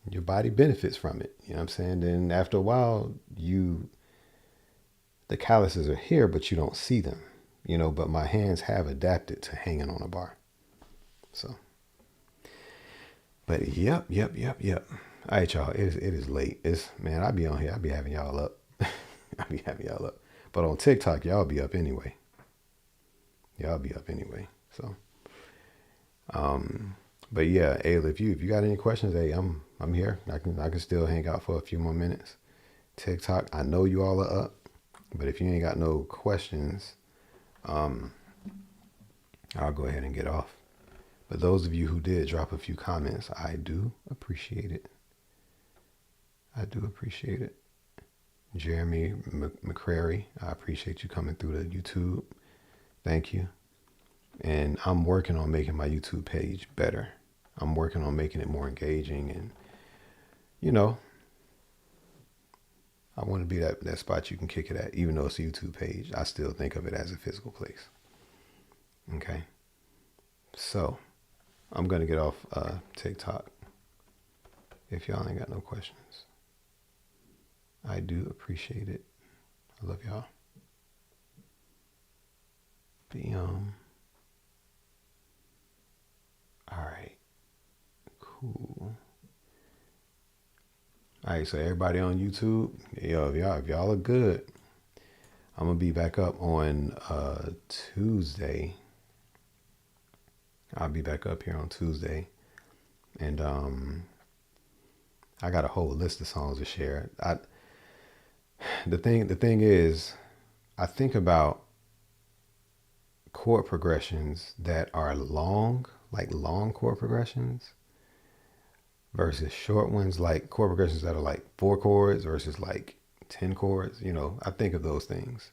your body benefits from it. You know what I'm saying? Then after a while, the calluses are here, but you don't see them. But my hands have adapted to hanging on a bar. So, but yep. All right, y'all. It is late. Man, I be on here. I be having y'all up. I be having y'all up. But on TikTok, y'all be up anyway. So, but yeah, Ayla, if you got any questions, hey, I'm here. I can still hang out for a few more minutes. TikTok, I know you all are up, but if you ain't got no questions, I'll go ahead and get off. But those of you who did drop a few comments, I do appreciate it. Jeremy McCrary, I appreciate you coming through the YouTube. Thank you. And I'm working on making my YouTube page better. I'm working on making it more engaging, and I want to be that spot you can kick it at. Even though it's a YouTube page, I still think of it as a physical place. Okay. So I'm going to get off TikTok. If y'all ain't got no questions, I do appreciate it. I love y'all. All right. Cool. All right, so everybody on YouTube, yo, if y'all are good, I'm gonna be back up on Tuesday. I'll be back up here on Tuesday, and I got a whole list of songs to share. The thing is, I think about chord progressions that are long, like long chord progressions, versus short ones, like chord progressions that are like 4 chords versus like 10 chords. I think of those things.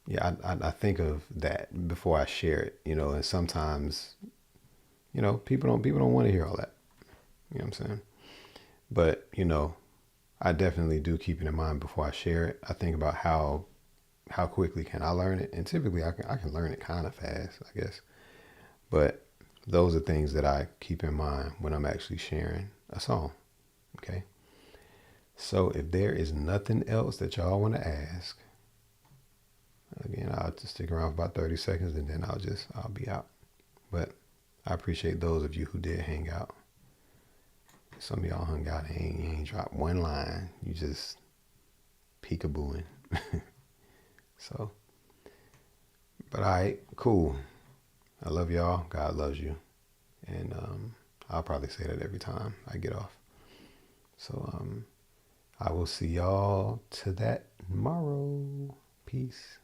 Yeah, I think of that before I share it. And sometimes, people don't want to hear all that. You know what I'm saying? But I definitely do keep it in mind before I share it. I think about how quickly can I learn it, and typically I can learn it kind of fast, I guess. But those are things that I keep in mind when I'm actually sharing a song. Okay. So if there is nothing else that y'all want to ask, again, I'll just stick around for about 30 seconds and then I'll be out. But I appreciate those of you who did hang out. Some of y'all hung out and ain't dropped one line. You just peekabooing. So, but all right, cool. I love y'all. God loves you. And I'll probably say that every time I get off. So I will see y'all to that tomorrow. Peace.